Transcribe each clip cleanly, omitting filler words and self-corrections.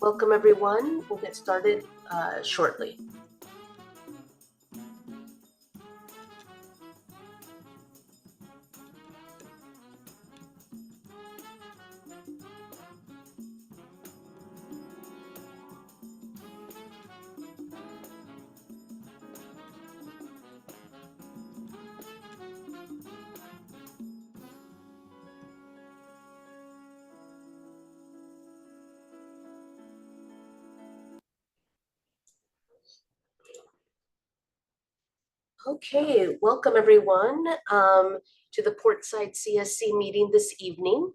Welcome, everyone. We'll get started shortly. Okay, welcome everyone to the Portside CSC meeting this evening.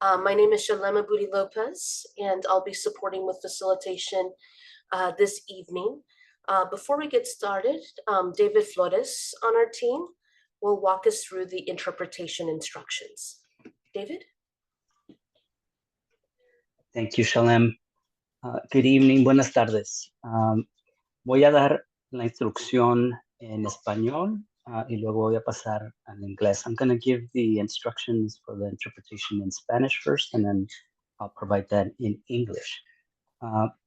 My name is Shalema Budi Lopez, and I'll be supporting with facilitation this evening. Before we get started, David Flores on our team will walk us through the interpretation instructions. David? Thank you, Shalem. Good evening, buenas tardes. Voy a dar la instrucción en español y luego voy a pasar al inglés. I'm going to give the instructions for the interpretation in Spanish first, and then I'll provide that in English.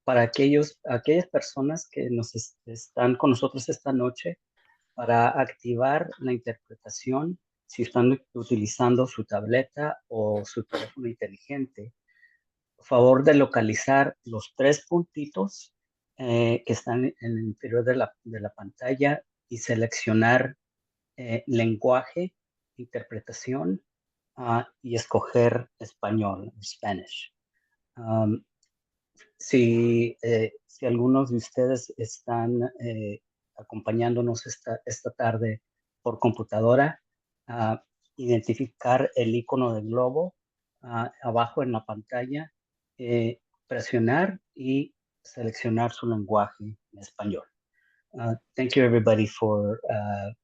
Para aquellas personas que están con nosotros esta noche, para activar la interpretación, si están utilizando su tableta o su teléfono inteligente, por favor de localizar los 3 puntitos que están en el interior de la pantalla y seleccionar lenguaje, interpretación y escoger español, Spanish. Si algunos de ustedes están acompañándonos esta tarde por computadora, identificar el icono del globo abajo en la pantalla, presionar y seleccionar su lenguaje en español. Thank you everybody for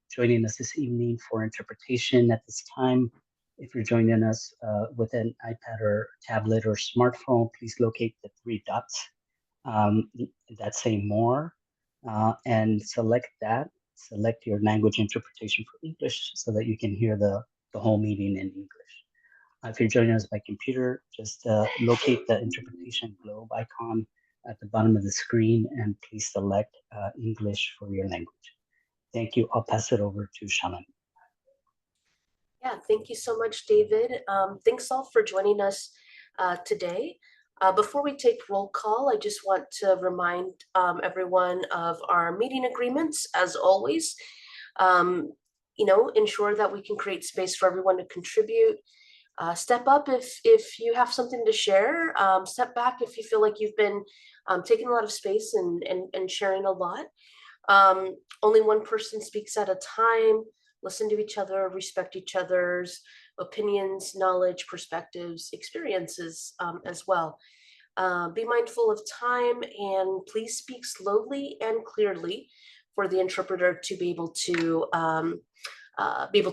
joining us this evening for interpretation at this time. If you're joining us with an iPad or tablet or smartphone, please locate the 3 dots that say more and select that. Select your language interpretation for English so that you can hear the whole meeting in English. If you're joining us by computer, just locate the interpretation globe icon at the bottom of the screen and please select English for your language. Thank you. I'll pass it over to Shannon. Yeah, thank you so much, David. Thanks all for joining us today. Before we take roll call, I just want to remind everyone of our meeting agreements, as always. Ensure that we can create space for everyone to contribute. Step up if you have something to share. Step back if you feel like you've been taking a lot of space and sharing a lot. Only one person speaks at a time. Listen to each other, respect each other's opinions, knowledge, perspectives, experiences as well. Be mindful of time and please speak slowly and clearly for the interpreter to be able to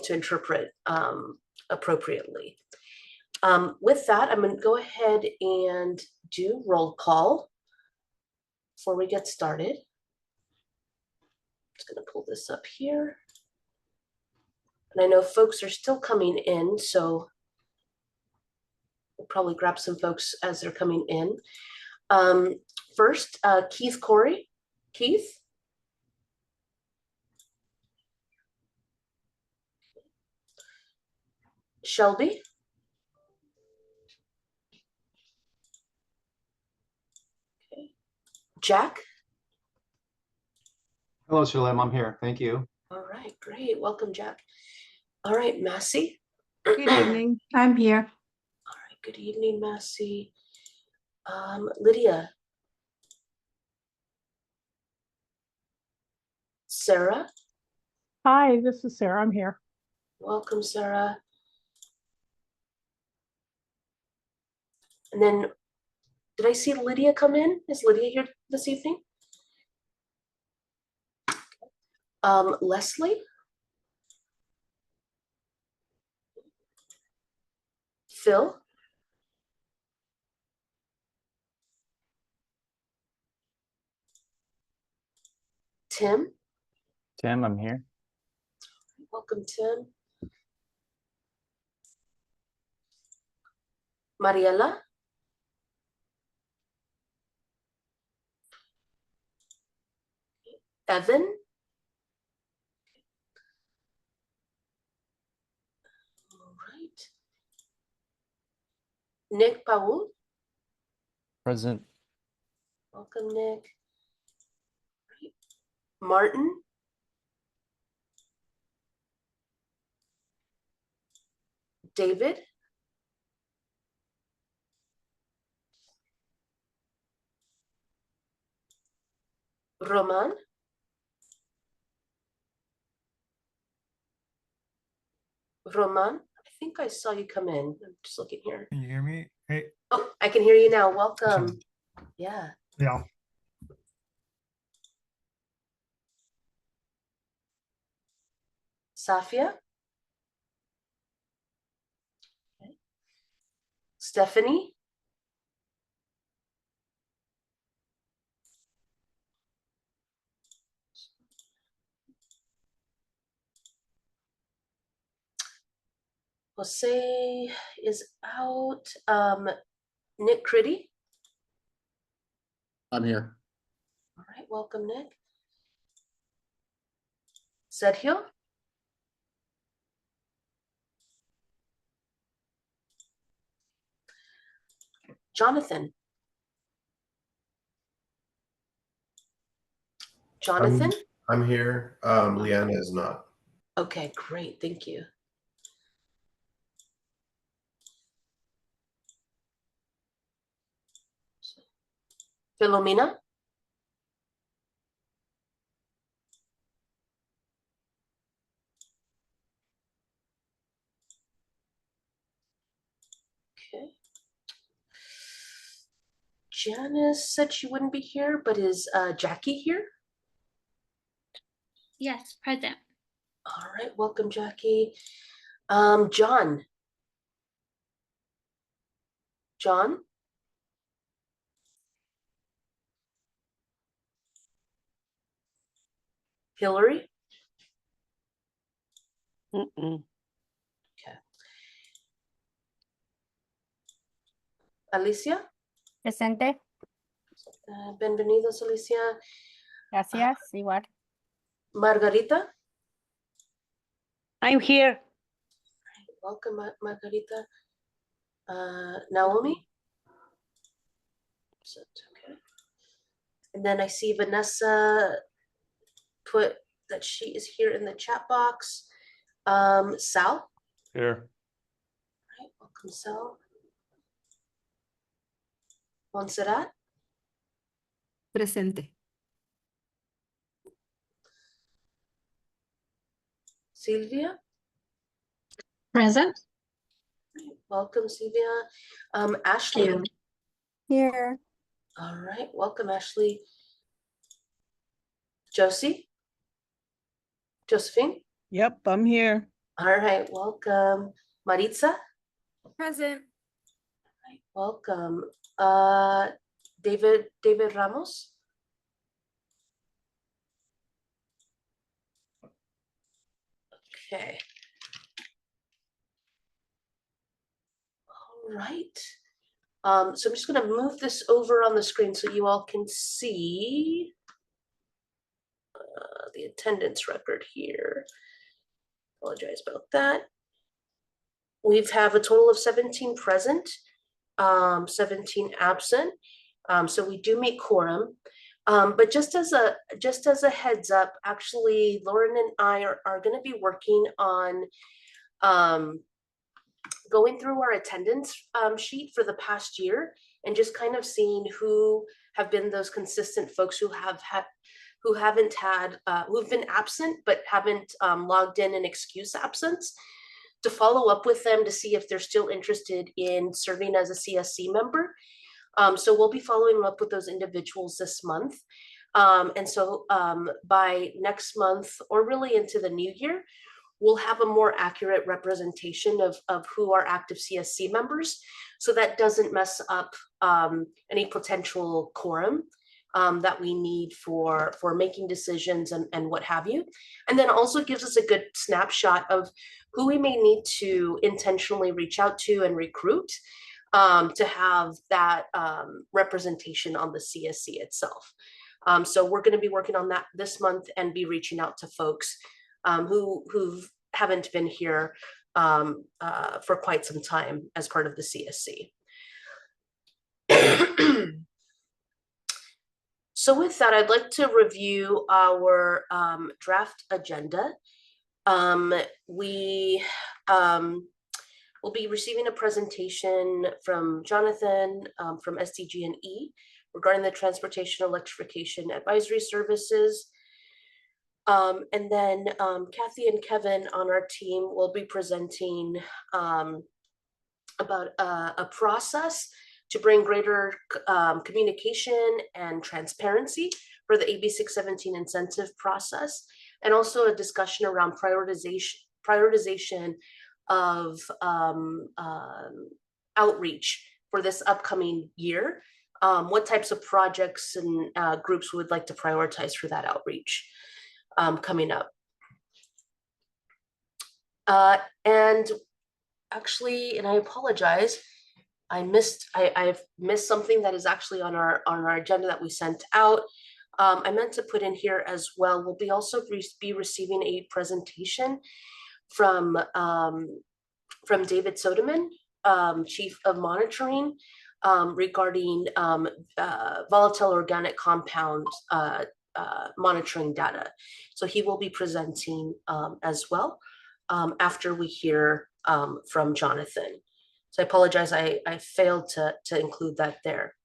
interpret appropriately. With that, I'm going to go ahead and do roll call before we get started. I'm just going to pull this up here. And I know folks are still coming in, so we'll probably grab some folks as they're coming in. First, Keith Corey. Keith? Shelby? Okay. Jack? Hello, Shalem. I'm here. Thank you. All right, great. Welcome, Jack. All right, Massey. Good evening. I'm here. All right, good evening, Massey. Lydia. Sarah. Hi, this is Sarah. I'm here. Welcome, Sarah. And then, did I see Lydia come in? Is Lydia here this evening? Leslie. Phil. Tim. Tim, I'm here. Welcome, Tim. Mariela. Evan. All right. Nick Paul. Present. Welcome, Nick. Right. Martin. David. Roman. Roman, I think I saw you come in. I'm just looking here. Can you hear me? Hey, Oh, I can hear you now. Welcome. Yeah. yeah. Safia. Okay. Stephanie. Jose is out. Nick Critty. I'm here. All right, welcome, Nick. Sergio. Jonathan. Jonathan? I'm here. Leanna is not. Okay, great. Thank you. Philomena? Okay. Janice said she wouldn't be here, but is Jackie here? Yes, present. All right, welcome, Jackie. John. John? Hillary? Okay. Alicia? Presente. Bienvenidos, Alicia. Gracias. Igual. Margarita? I'm here. Welcome, Margarita. Naomi? Okay. And then I see Vanessa put that she is here in the chat box. Sal? Here. Right, welcome, Sal. Montserrat? Presente. Sylvia? Present. Welcome, Sylvia. Ashley? Here. All right, welcome, Ashley. Josie? Josephine? Yep, I'm here. All right, welcome. Maritza? Present. Right, welcome. David Ramos? Okay. All right. So I'm just going to move this over on the screen so you all can see the attendance record here. Apologize about that. We've have a total of 17 present, 17 absent. So we do meet quorum. But just as a heads up, actually, Lauren and I are going to be working on going through our attendance sheet for the past year and just kind of seeing who have been those consistent folks who've been absent but haven't logged in excuse absence, to follow up with them to see if they're still interested in serving as a CSC member. So we'll be following up with those individuals this month. And so by next month, or really into the new year, we'll have a more accurate representation of who are active CSC members. So that doesn't mess up any potential quorum that we need for making decisions and what have you. And then also gives us a good snapshot of who we may need to intentionally reach out to and recruit to have that representation on the CSC itself. So we're going to be working on that this month and be reaching out to folks who haven't been here for quite some time as part of the CSC. So with that, I'd like to review our draft agenda. We will be receiving a presentation from Jonathan from SDGE regarding the Transportation Electrification Advisory Services. And then Kathy and Kevin on our team will be presenting about a process to bring greater communication and transparency for the AB 617 incentive process, and also a discussion around prioritization of outreach for this upcoming year. What types of projects and groups we would like to prioritize for that outreach coming up. And actually, and I apologize, I've missed something that is actually on our agenda that we sent out. I meant to put in here as well. We'll be also be receiving a presentation from David Sodeman, Chief of Monitoring, regarding volatile organic compound monitoring data. So he will be presenting as well after we hear from Jonathan. So I apologize, I failed to include that there.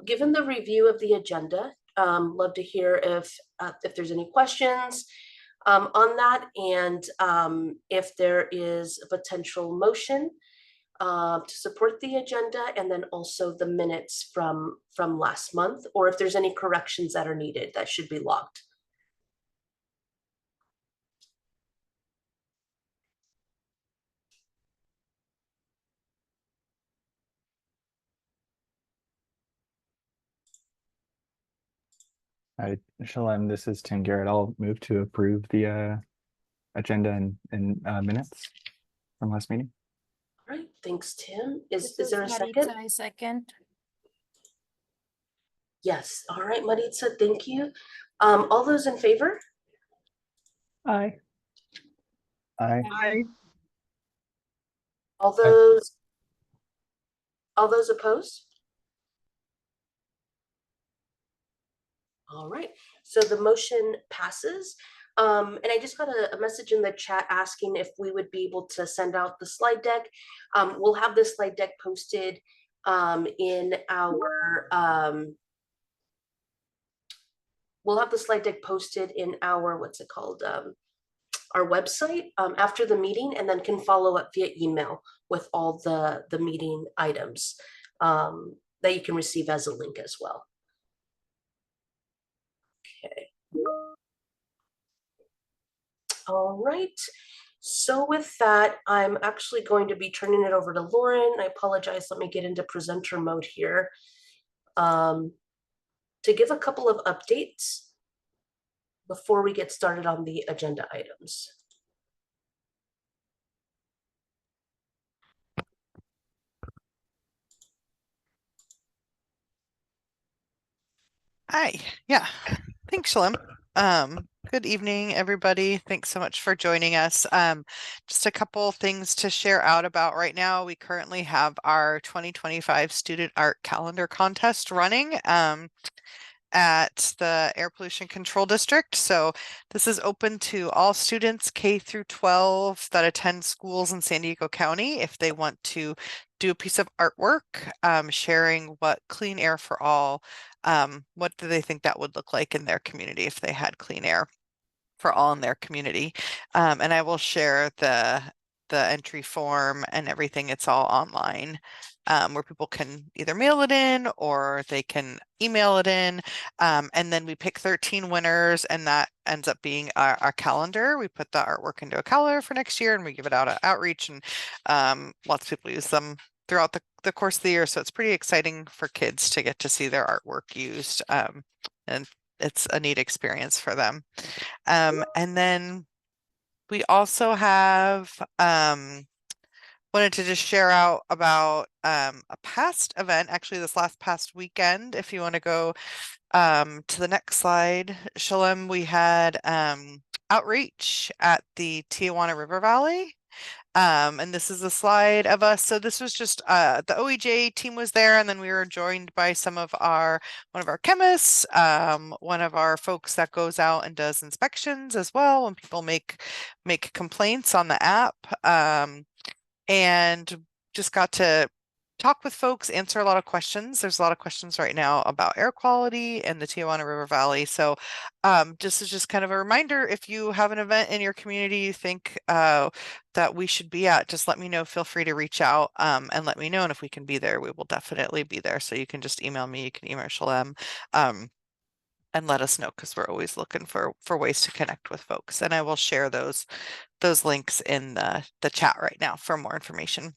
Given the review of the agenda, love to hear if there's any questions on that, and if there is a potential motion to support the agenda, and then also the minutes from last month, or if there's any corrections that are needed that should be logged. Hi, Shalem. This is Tim Garrett. I'll move to approve the agenda and minutes from last meeting. All right, thanks, Tim. Is there a second? I second. Yes. All right, Maritza, thank you. All those in favor? Aye. Aye. Aye. All those opposed? All right, so the motion passes. And I just got a message in the chat asking if we would be able to send out the slide deck. We'll have the slide deck posted in our what's it called, our website after the meeting, and then can follow up via email with all the meeting items that you can receive as a link as well. Okay. All right. So with that, I'm actually going to be turning it over to Lauren. I apologize. Let me get into presenter mode here to give a couple of updates before we get started on the agenda items. Hi, yeah, thanks, Shalem. Good evening, everybody. Thanks so much for joining us. Just a couple things to share out about right now. We currently have our 2025 Student Art Calendar Contest running at the Air Pollution Control District. So this is open to all students K through 12 that attend schools in San Diego County if they want to do a piece of artwork sharing what clean air for all, what do they think that would look like in their community if they had clean air for all in their community. And I will share the entry form and everything. It's all online. Where people can either mail it in or they can email it in. And then we pick 13 winners, and that ends up being our calendar. We put the artwork into a calendar for next year, and we give it out at outreach, and lots of people use them throughout the course of the year. So it's pretty exciting for kids to get to see their artwork used. And it's a neat experience for them. And then we also have wanted to just share out about a past event, actually this past weekend. If you want to go To the next slide, Shalem, we had outreach at the Tijuana River Valley. And this is a slide of us. So this was just the OEJ team was there, and then we were joined by one of our chemists, one of our folks that goes out and does inspections as well when people make complaints on the app, and just got to talk with folks, answer a lot of questions. There's a lot of questions right now about air quality in the Tijuana River Valley. So this is just kind of a reminder, if you have an event in your community you think that we should be at, just let me know. Feel free to reach out and let me know. And if we can be there, we will definitely be there. So you can just email me, you can email Shalem, and let us know, because we're always looking for ways to connect with folks. And I will share those links in the chat right now for more information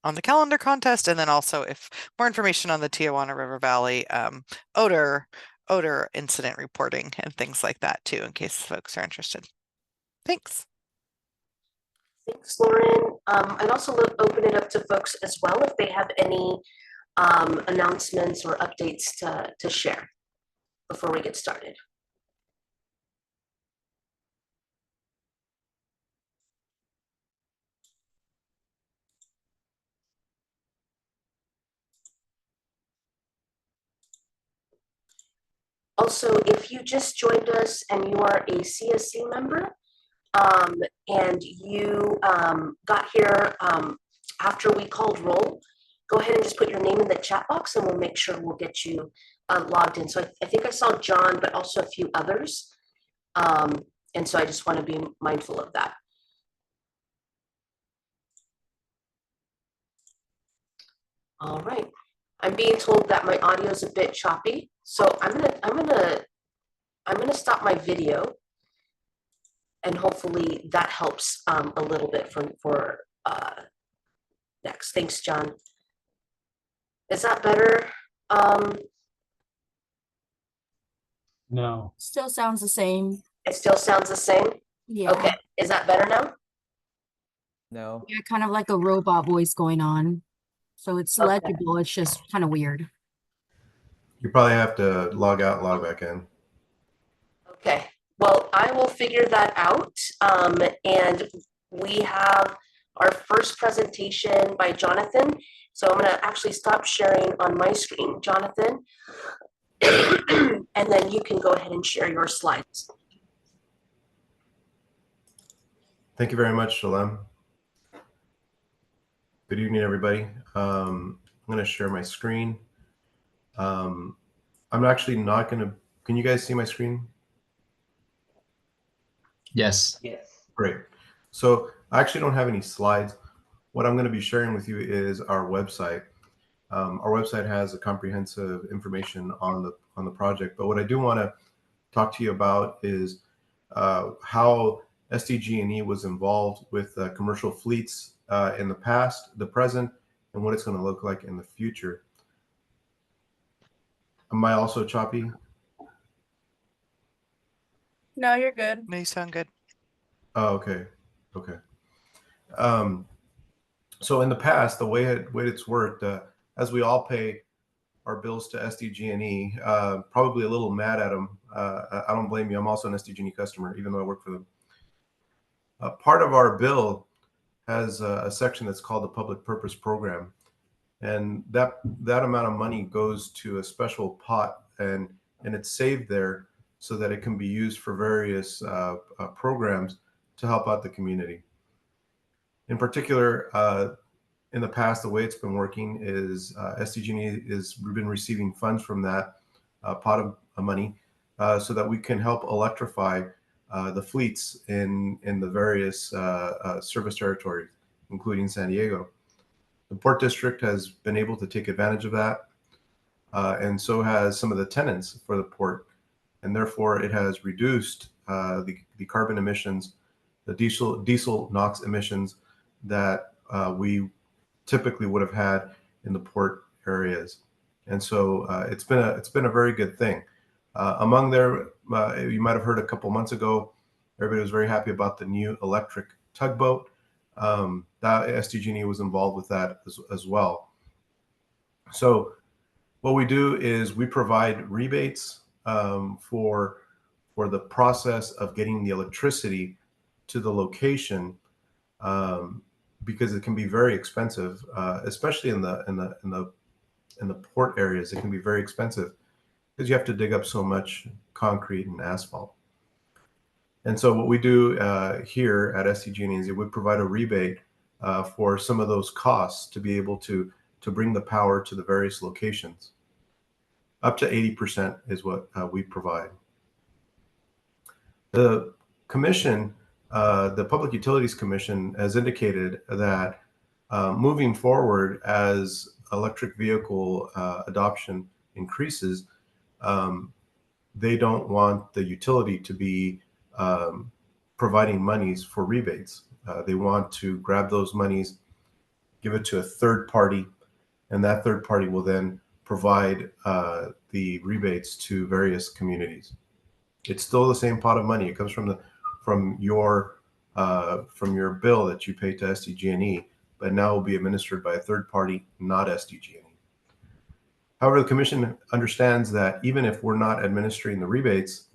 on the calendar contest, and then also if more information on the Tijuana River Valley odor incident reporting and things like that too, in case folks are interested. Thanks. Thanks, Lauren. I'd also open it up to folks as well if they have any announcements or updates to share before we get started. Also, if you just joined us and you are a CSC member and you got here after we called roll, go ahead and just put your name in the chat box and we'll make sure we'll get you logged in. So I think I saw John, but also a few others. And so I just want to be mindful of that. All right. I'm being told that my audio is a bit choppy, so I'm gonna stop my video, and hopefully that helps a little bit for next. Thanks, John. Is that better? No. Still sounds the same. It still sounds the same. Yeah. Okay. Is that better now? No. Yeah, kind of like a robot voice going on. So it's Okay. legible. It's just kind of weird. You probably have to log out and log back in. Okay. Well, I will figure that out. And we have our first presentation by Jonathan. So I'm going to actually stop sharing on my screen, Jonathan, and then you can go ahead and share your slides. Thank you very much, Shalem. Good evening, everybody. I'm going to share my screen. I'm actually not going to, can you guys see my screen? Yes. Yes. Great. So I actually don't have any slides. What I'm going to be sharing with you is our website. Our website has a comprehensive information on the project, but what I do want to talk to you about is how SDG&E was involved with commercial fleets in the past, the present, and what it's going to look like in the future. Am I also choppy? No, you're good. No, you sound good. Oh, okay. Okay. So in the past, the way it's worked, as we all pay our bills to SDG&E, probably a little mad at them. I don't blame you. I'm also an SDG&E customer, even though I work for them. Part of our bill has a section that's called the Public Purpose Program. And that amount of money goes to a special pot, and it's saved there so that it can be used for various programs to help out the community. In particular, in the past, the way it's been working is SDG&E has been receiving funds from that pot of money so that we can help electrify the fleets in the various service territories, including San Diego. The Port District has been able to take advantage of that, and so has some of the tenants for the port, and therefore it has reduced the carbon emissions, the diesel NOx emissions that we typically would have had in the port areas. And so it's been a very good thing. Among there, you might have heard a couple months ago, everybody was very happy about the new electric tugboat. That SDG&E was involved with that as well. So What we do is we provide rebates for the process of getting the electricity to the location, because it can be very expensive, especially in the port areas. It can be very expensive because you have to dig up so much concrete and asphalt. And so what we do here at SDG&E is we provide a rebate for some of those costs to be able to bring the power to the various locations. Up to 80% is what we provide. The commission, the Public Utilities Commission, has indicated that moving forward as electric vehicle adoption increases, they don't want the utility to be providing monies for rebates. They want to grab those monies, give it to a third party, and that third party will then provide the rebates to various communities. It's still the same pot of money. It comes from your bill that you pay to SDG&E, but now will be administered by a third party, not SDG&E. However, the commission understands that even if we're not administering the rebates,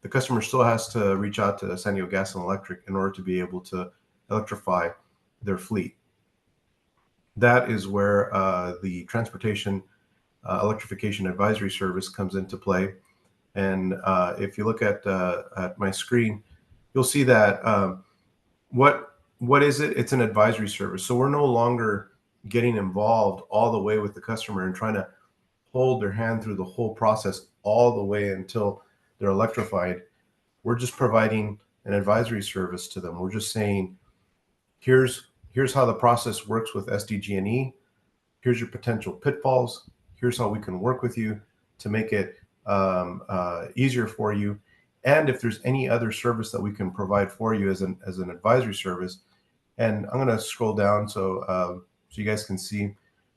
the customer still has to reach out to San Diego Gas and Electric in order to be able to electrify their fleet. That is where the Transportation Electrification Advisory Service comes into play. And if you look at my screen, you'll see that what is it? It's an advisory service. So we're no longer getting involved all the way with the customer and trying to hold their hand through the whole process all the way until they're electrified. We're just providing an advisory service to them. We're just saying, here's how the process works with SDG&E. Here's your potential pitfalls. Here's how we can work with you to make it easier for you. And if there's any other service that we can provide for you as an advisory service. And I'm going to scroll down so you guys can see.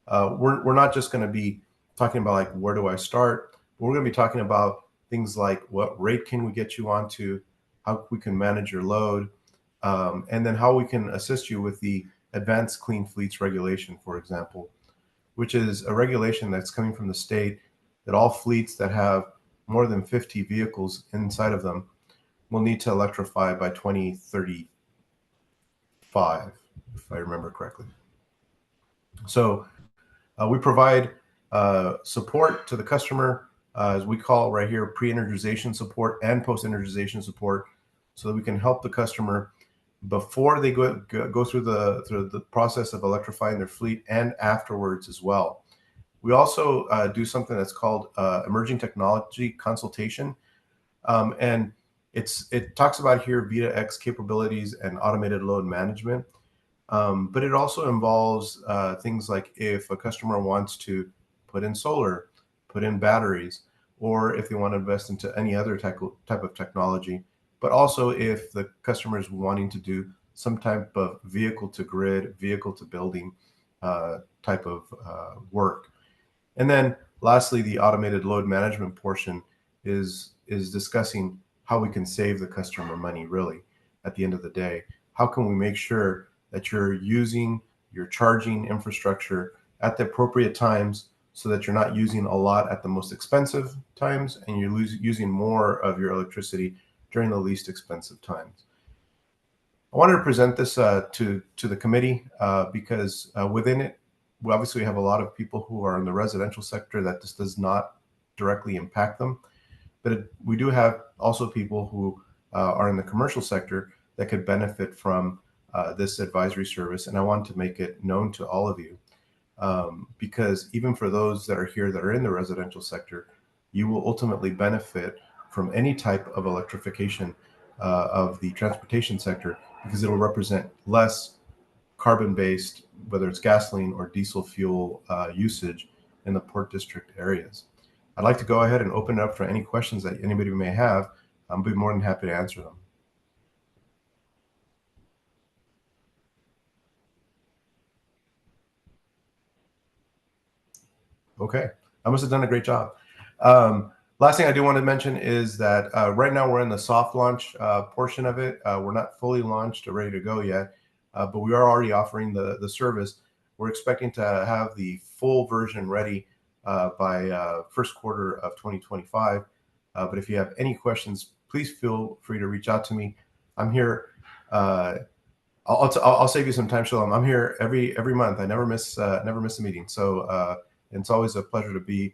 We're not just going to be talking about like, where do I start? We're going to be talking about things like what rate can we get you onto, how we can manage your load, and then how we can assist you with the Advanced Clean Fleets Regulation, for example, which is a regulation that's coming from the state that all fleets that have more than 50 vehicles inside of them will need to electrify by 2035, if I remember correctly. So we provide support to the customer, as we call right here, pre-energization support and post-energization support, so that we can help the customer before they go through the process of electrifying their fleet and afterwards as well. We also do something that's called emerging technology consultation, and it talks about here V2X capabilities and automated load management, but it also involves things like if a customer wants to put in solar, put in batteries, or if they want to invest into any other type of technology, but also if the customer is wanting to do some type of vehicle to grid, vehicle to building type of work. And then lastly, the automated load management portion is discussing how we can save the customer money, really, at the end of the day. How can we make sure that you're using your charging infrastructure at the appropriate times so that you're not using a lot at the most expensive times and you're using more of your electricity during the least expensive times. I wanted to present this to the committee because within it, we obviously have a lot of people who are in the residential sector that this does not directly impact them. But we do have also people who are in the commercial sector that could benefit from this advisory service. And I want to make it known to all of you because even for those that are here that are in the residential sector, you will ultimately benefit from any type of electrification of the transportation sector because it will represent less carbon-based, whether it's gasoline or diesel fuel usage in the Port District areas. I'd like to go ahead and open it up for any questions that anybody may have. I'll be more than happy to answer them. Okay, I must have done a great job. Last thing I do want to mention is that right now we're in the soft launch portion of it. We're not fully launched or ready to go yet, but we are already offering the service. We're expecting to have the full version ready by first quarter of 2025. But if you have any questions, please feel free to reach out to me. I'm here. I'll save you some time, Shalom. I'm here every month. I never miss a meeting. So it's always a pleasure to be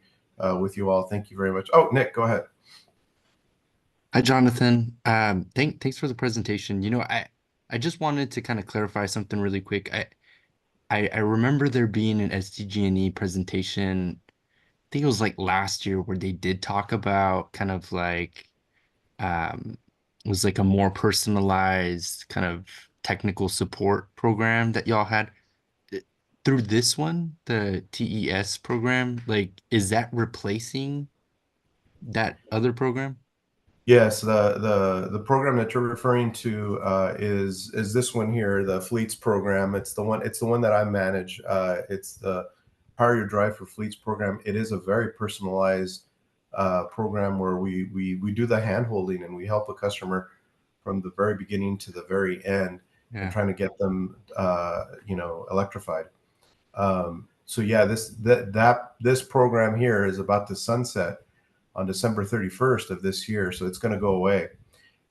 with you all. Thank you very much. Oh, Nick, go ahead. Hi, Jonathan. Thanks for the presentation. You know, I just wanted to kind of clarify something really quick. I remember there being an SDG&E presentation, I think it was like last year, where they did talk about kind of like it was like a more personalized kind of technical support program that y'all had. Through this one, the TES program, like, is that replacing that other program? Yes, the program that you're referring to is this one here, the Fleets program. It's the one that I manage. It's the Power Your Drive for Fleets program. It is a very personalized program where we do the hand holding and we help a customer from the very beginning to the very end, and trying to get them electrified. So yeah, this program here is about to sunset on December 31st of this year, so it's going to go away.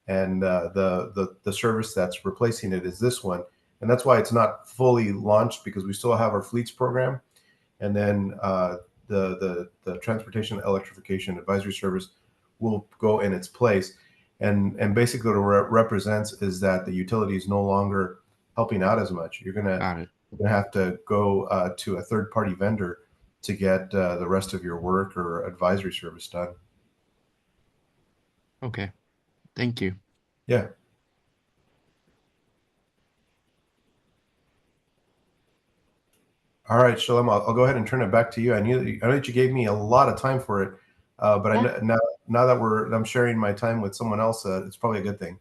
And the service that's replacing it is this one, and that's why it's not fully launched, because we still have our Fleets program, and then the Transportation Electrification Advisory Service will go in its place. And basically what it represents is that the utility is no longer helping out as much. You're gonna have to go to a third-party vendor to get the rest of your work or advisory service done. Okay, thank you. Yeah. All right, Shalom, I'll go ahead and turn it back to you. I know that you gave me a lot of time for it, but yeah. now that I'm sharing my time with someone else, it's probably a good thing.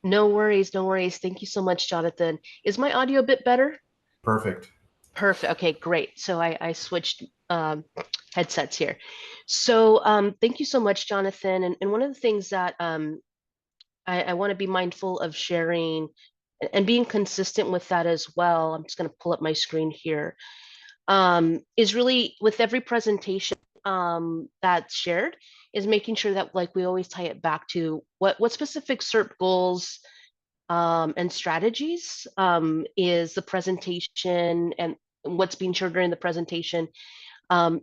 No worries, no worries. Thank you so much, Jonathan. Is my audio a bit better? Perfect. Okay, great. So I switched headsets here. So thank you so much, Jonathan. And one of the things that I want to be mindful of sharing and being consistent with that as well, I'm just going to pull up my screen here, is really with every presentation that's shared, is making sure that, like, we always tie it back to what specific SERP goals and strategies is the presentation, and what's being shared during the presentation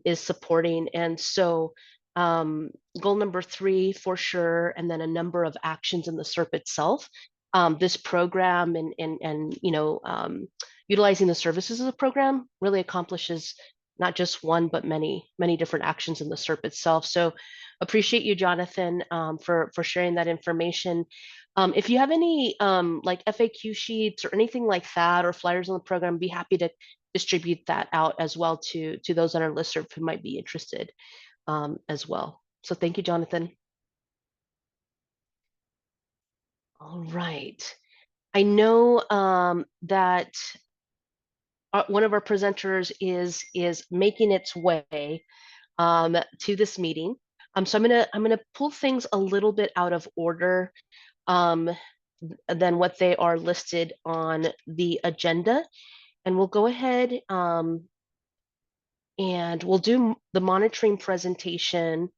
is supporting. And so goal number 3 for sure, and then a number of actions in the SERP itself. This program and utilizing the services of the program really accomplishes not just one, but many different actions in the SERP itself. So appreciate you, Jonathan, for sharing that information. If you have any like FAQ sheets or anything like that, or flyers on the program, be happy to distribute that out as well to those on our listserv who might be interested as well. So thank you, Jonathan. All right. I know that one of our presenters is making its way to this meeting. So I'm gonna pull things a little bit out of order than what they are listed on the agenda, and we'll go ahead and we'll do the monitoring presentation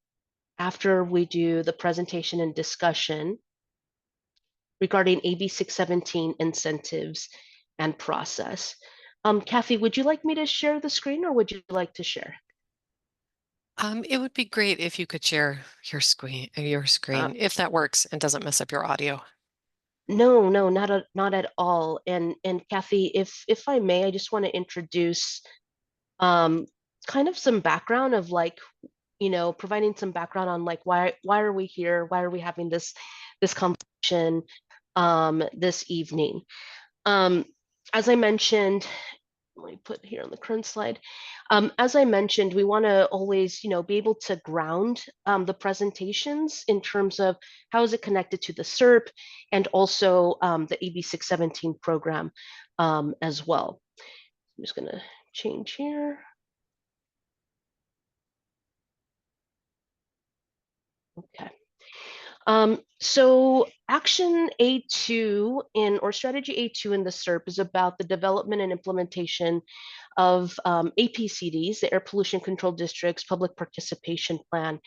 after we do the presentation and discussion regarding AB 617 incentives and process. Kathy, would you like me to share the screen, or would you like to share? It would be great if you could share your screen, if that works and doesn't mess up your audio. No, not at all. And Kathy, if I may, I just want to introduce kind of some background of, like, providing some background on, like, why are we here? Why are we having this conversation this evening? As I mentioned, let me put here on the current slide. As I mentioned, we want to always, be able to ground the presentations in terms of how is it connected to the SERP, and also the AB 617 program as well. I'm just going to change here. Okay. So action A2 or strategy A2 in the SERP is about the development and implementation of APCDs, the Air Pollution Control District's Public Participation Plan.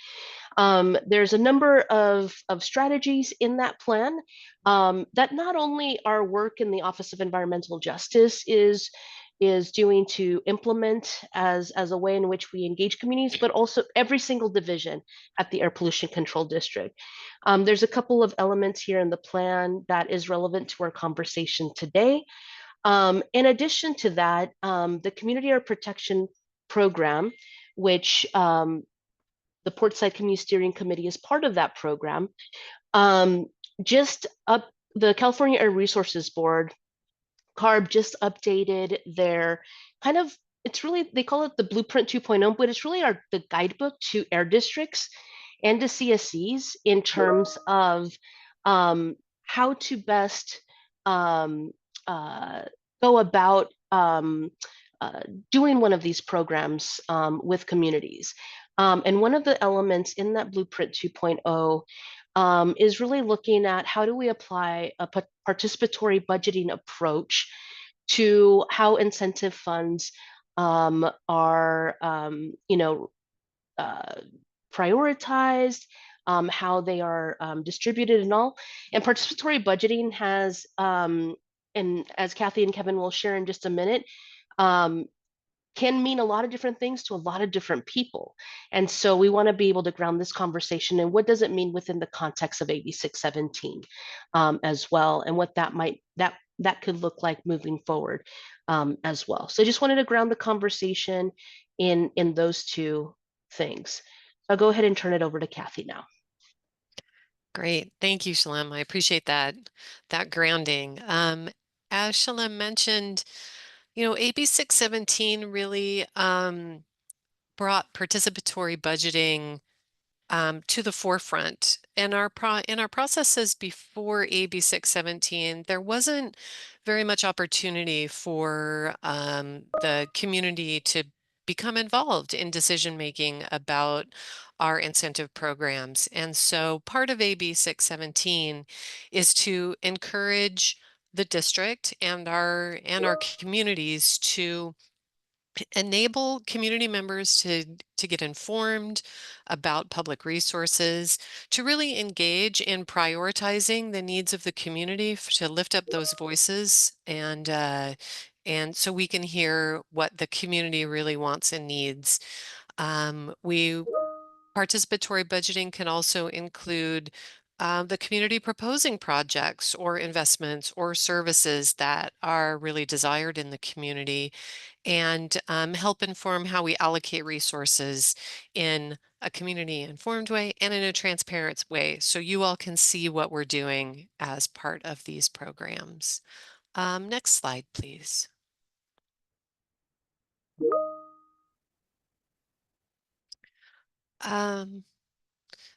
There's a number of strategies in that plan that not only our work in the Office of Environmental Justice is doing to implement as a way in which we engage communities, but also every single division at the Air Pollution Control District. There's a couple of elements here in the plan that is relevant to our conversation today. In addition to that, the Community Air Protection Program, which the Portside Community Steering Committee is part of that program, the California Air Resources Board, CARB, just updated their kind of, it's really, they call it the Blueprint 2.0, but it's really the guidebook to air districts and to CSEs in terms of how to best go about doing one of these programs with communities. And one of the elements in that Blueprint 2.0 is really looking at how do we apply a participatory budgeting approach to how incentive funds are, prioritized, how they are distributed and all. And participatory budgeting has, and as Kathy and Kevin will share in just a minute, can mean a lot of different things to a lot of different people. And so we want to be able to ground this conversation in what does it mean within the context of AB 617 as well, and what that could look like moving forward as well. So I just wanted to ground the conversation in those two things. I'll go ahead and turn it over to Kathy now. Great. Thank you, Shalem. I appreciate that grounding. As Shalem mentioned, AB 617 really brought participatory budgeting to the forefront. And in our processes before AB 617, there wasn't very much opportunity for the community to become involved in decision making about our incentive programs. And so part of AB 617 is to encourage the district and our communities to enable community members to get informed about public resources, to really engage in prioritizing the needs of the community, to lift up those voices, and so we can hear what the community really wants and needs. Participatory budgeting can also include the community proposing projects or investments or services that are really desired in the community, and help inform how we allocate resources in a community informed way and in a transparent way, so you all can see what we're doing as part of these programs. Next slide, please.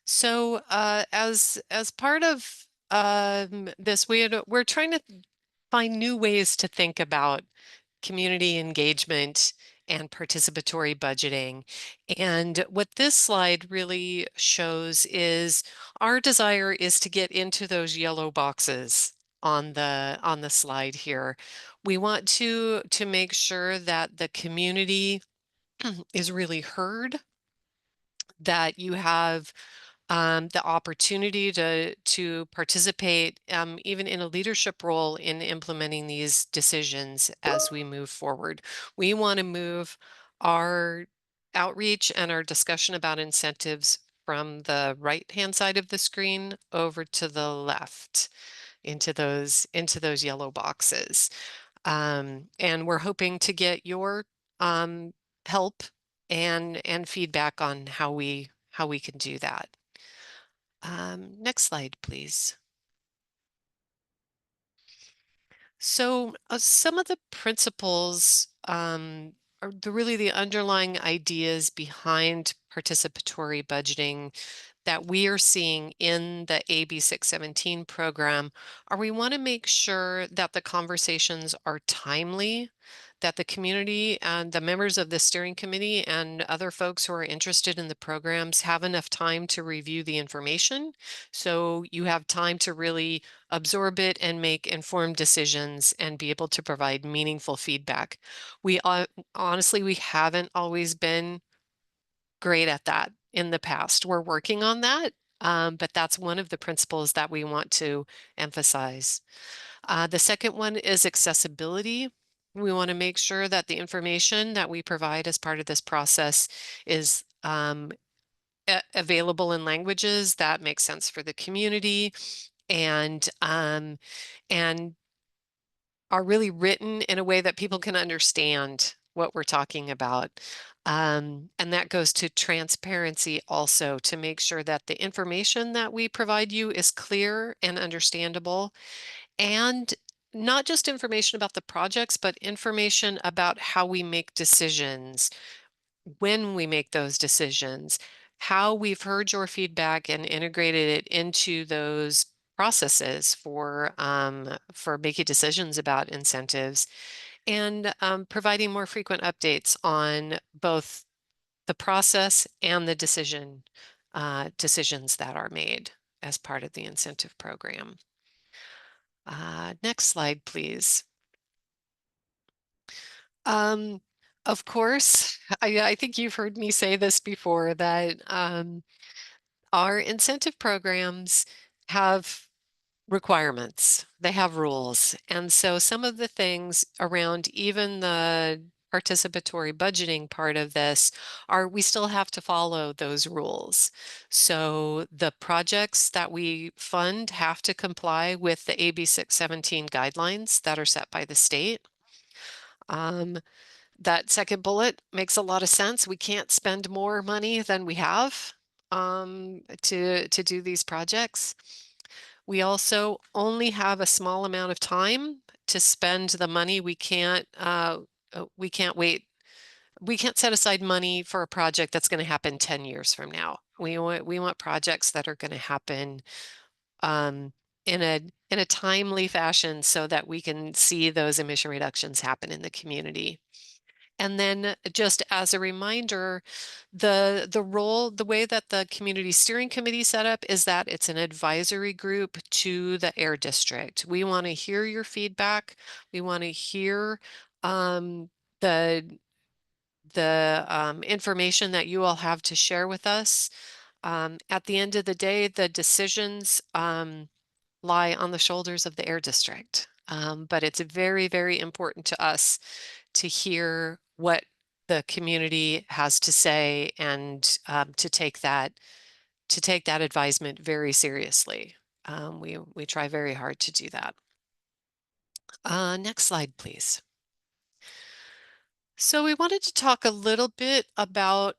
So as part of this, we're trying to find new ways to think about community engagement and participatory budgeting. And what this slide really shows is our desire is to get into those yellow boxes on the slide here. We want to make sure that the community is really heard, that you have the opportunity to participate even in a leadership role in implementing these decisions as we move forward. We want to move our outreach and our discussion about incentives from the right-hand side of the screen over to the left into those yellow boxes. And we're hoping to get your help and feedback on how we can do that. Next slide, please. So some of the principles are really the underlying ideas behind participatory budgeting that we are seeing in the AB 617 program are we want to make sure that the conversations are timely, that the community and the members of the steering committee and other folks who are interested in the programs have enough time to review the information. So you have time to really absorb it and make informed decisions and be able to provide meaningful feedback. We honestly, we haven't always been great at that in the past. We're working on that, but that's one of the principles that we want to emphasize. The second one is accessibility. We want to make sure that the information that we provide as part of this process is available in languages that make sense for the community and are really written in a way that people can understand what we're talking about. And that goes to transparency also, to make sure that the information that we provide you is clear and understandable, and not just information about the projects, but information about how we make decisions, when we make those decisions, how we've heard your feedback and integrated it into those processes for making decisions about incentives, and providing more frequent updates on both the process and the decisions that are made as part of the incentive program. Next slide, please. Of course, I think you've heard me say this before, that our incentive programs have requirements, they have rules. And so some of the things around even the participatory budgeting part of this are, we still have to follow those rules. So the projects that we fund have to comply with the AB 617 guidelines that are set by the state. That second bullet makes a lot of sense. We can't spend more money than we have to do these projects. We also only have a small amount of time to spend the money. We can't wait. We can't set aside money for a project that's going to happen 10 years from now. We want projects that are going to happen in a timely fashion, so that we can see those emission reductions happen in the community. And then, just as a reminder, the way that the community steering committee set up is that it's an advisory group to the air district. We want to hear your feedback. We want to hear the information that you all have to share with us. At the end of the day, the decisions lie on the shoulders of the air district. But it's very, very important to us to hear what the community has to say, and to take that advisement very seriously. We try very hard to do that. Next slide, please. So we wanted to talk a little bit about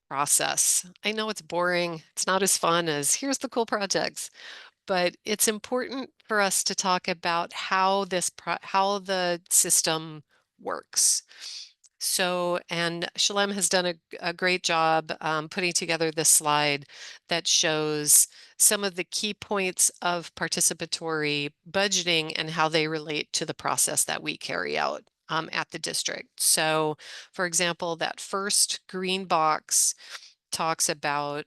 process. I know it's boring. It's not as fun as here's the cool projects, but it's important for us to talk about how how the system works. So, and Shalem has done a great job putting together this slide that shows some of the key points of participatory budgeting and how they relate to the process that we carry out at the district. So, for example, that first green box talks about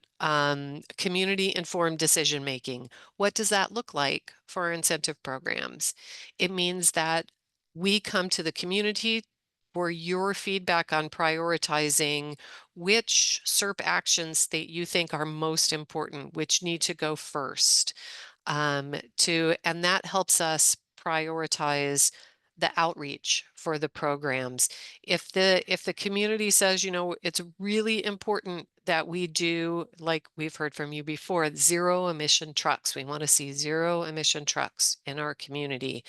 community-informed decision-making. What does that look like for our incentive programs? It means that we come to the community for your feedback on prioritizing which SERP actions that you think are most important, which need to go first. And that helps us prioritize the outreach for the programs. If the community says, you know, it's really important that we do, like we've heard from you before, zero emission trucks. We want to see zero emission trucks in our community.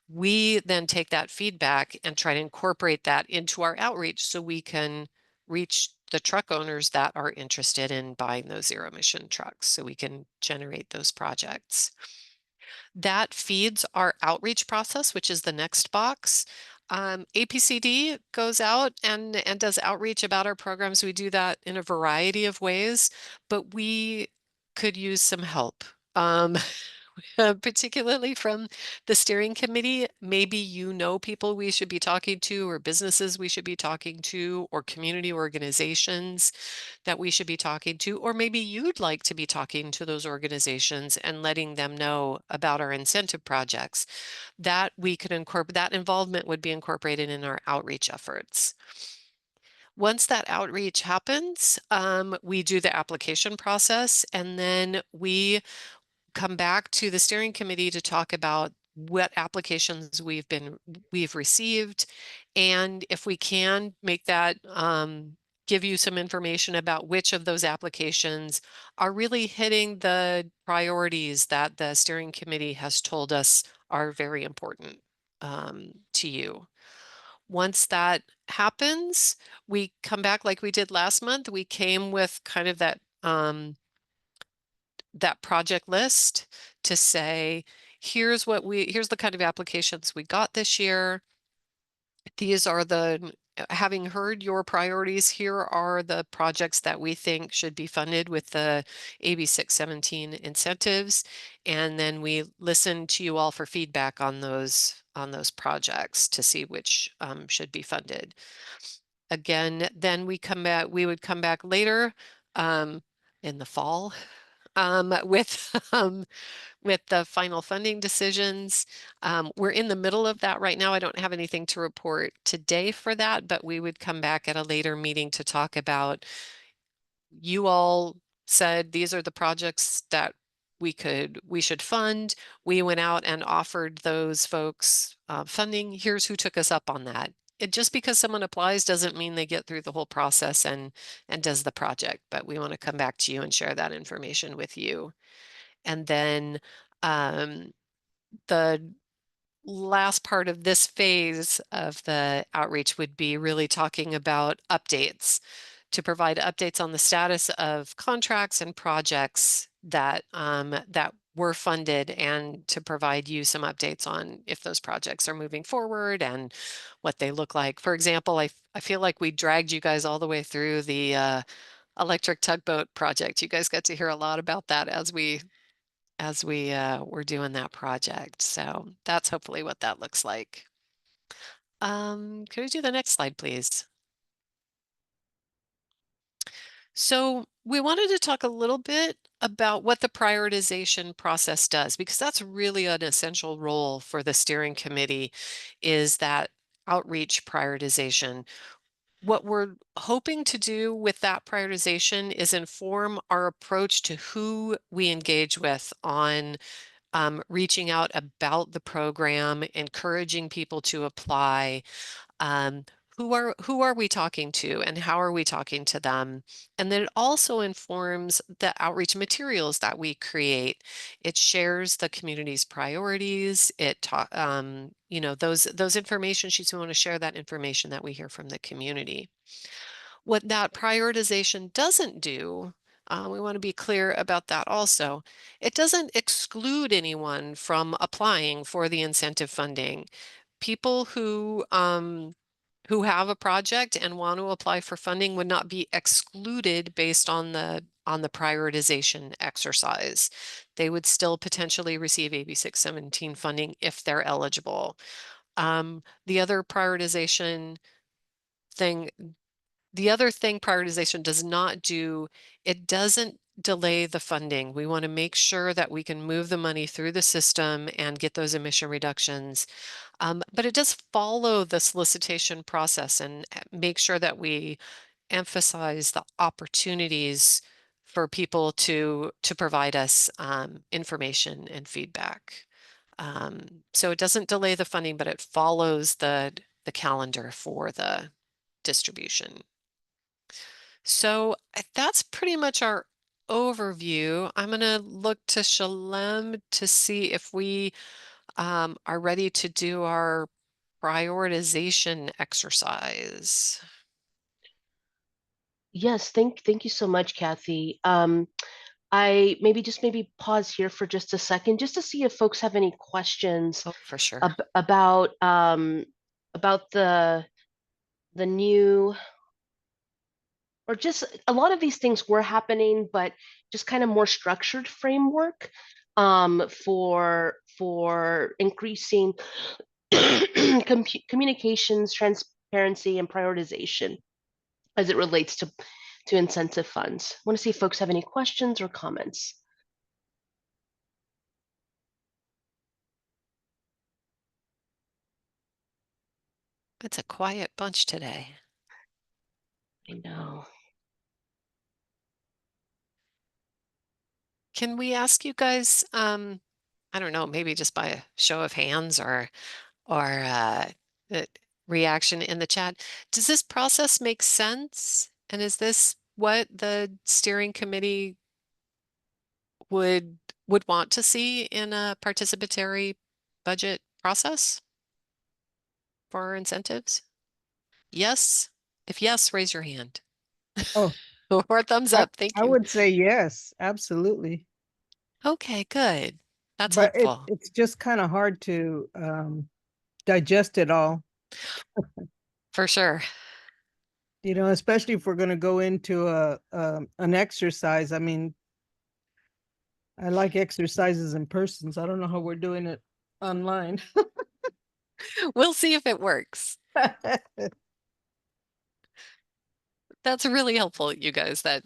We then take that feedback and try to incorporate that into our outreach, so we can reach the truck owners that are interested in buying those zero emission trucks, so we can generate those projects. That feeds our outreach process, which is the next box. APCD goes out and does outreach about our programs. We do that in a variety of ways, but we could use some help. particularly from the steering committee. Maybe you know people we should be talking to, or businesses we should be talking to, or community organizations that we should be talking to, or maybe you'd like to be talking to those organizations and letting them know about our incentive projects. That we could incorporate, that involvement would be incorporated in our outreach efforts. Once that outreach happens, we do the application process, and then we come back to the steering committee to talk about what applications we've received, and if we can make that give you some information about which of those applications are really hitting the priorities that the steering committee has told us are very important to you. Once that happens, we come back like we did last month. We came with kind of that that project list to say, here's the kind of applications we got this year. These are having heard your priorities, here are the projects that we think should be funded with the AB 617 incentives. And then we listen to you all for feedback on those projects to see which should be funded. Again, then we would come back later in the fall with the final funding decisions. We're in the middle of that right now. I don't have anything to report today for that, but we would come back at a later meeting to talk about, you all said these are the projects that we should fund. We went out and offered those folks funding. Here's who took us up on that. Just because someone applies doesn't mean they get through the whole process and does the project, but we want to come back to you and share that information with you. And then the last part of this phase of the outreach would be really talking about updates, to provide updates on the status of contracts and projects that that were funded, and to provide you some updates on if those projects are moving forward and what they look like. For example, I feel like we dragged you guys all the way through the electric tugboat project. You guys got to hear a lot about that as we were doing that project. So that's hopefully what that looks like. Could we do the next slide, please? So we wanted to talk a little bit about what the prioritization process does, because that's really an essential role for the steering committee, is that outreach prioritization. What we're hoping to do with that prioritization is inform our approach to who we engage with on reaching out about the program, encouraging people to apply. Who are we talking to, and how are we talking to them? And then it also informs the outreach materials that we create. It shares the community's priorities. You know, those information sheets, we want to share that information that we hear from the community. What that prioritization doesn't do, we want to be clear about that also. It doesn't exclude anyone from applying for the incentive funding. People who have a project and want to apply for funding would not be excluded based on the prioritization exercise. They would still potentially receive AB 617 funding if they're eligible. The other thing prioritization does not do, it doesn't delay the funding. We want to make sure that we can move the money through the system and get those emission reductions. But it does follow the solicitation process and make sure that we emphasize the opportunities for people to provide us information and feedback. So it doesn't delay the funding, but it follows the calendar for the distribution. So that's pretty much our overview. I'm going to look to Shalem to see if we are ready to do our prioritization exercise. Yes, thank you so much, Kathy. I maybe pause here for just a second, just to see if folks have any questions for sure about the new, or just a lot of these things were happening, but just kind of more structured framework. for increasing communications, transparency, and prioritization as it relates to incentive funds. I want to see if folks have any questions or comments. It's a quiet bunch today. I know. Can we ask you guys, I don't know, maybe just by a show of hands or reaction in the chat, does this process make sense? And is this what the steering committee would want to see in a participatory budget process for incentives? Yes. If yes, raise your hand. Oh, or thumbs up. Thank I you. would say yes, absolutely. Okay, good. That's But helpful. it's just kind of hard to digest it all. For sure. You know, especially if we're going to go into an exercise. I mean, I like exercises in person, so I don't know how we're doing it online. We'll see if it works. That's really helpful, you guys. That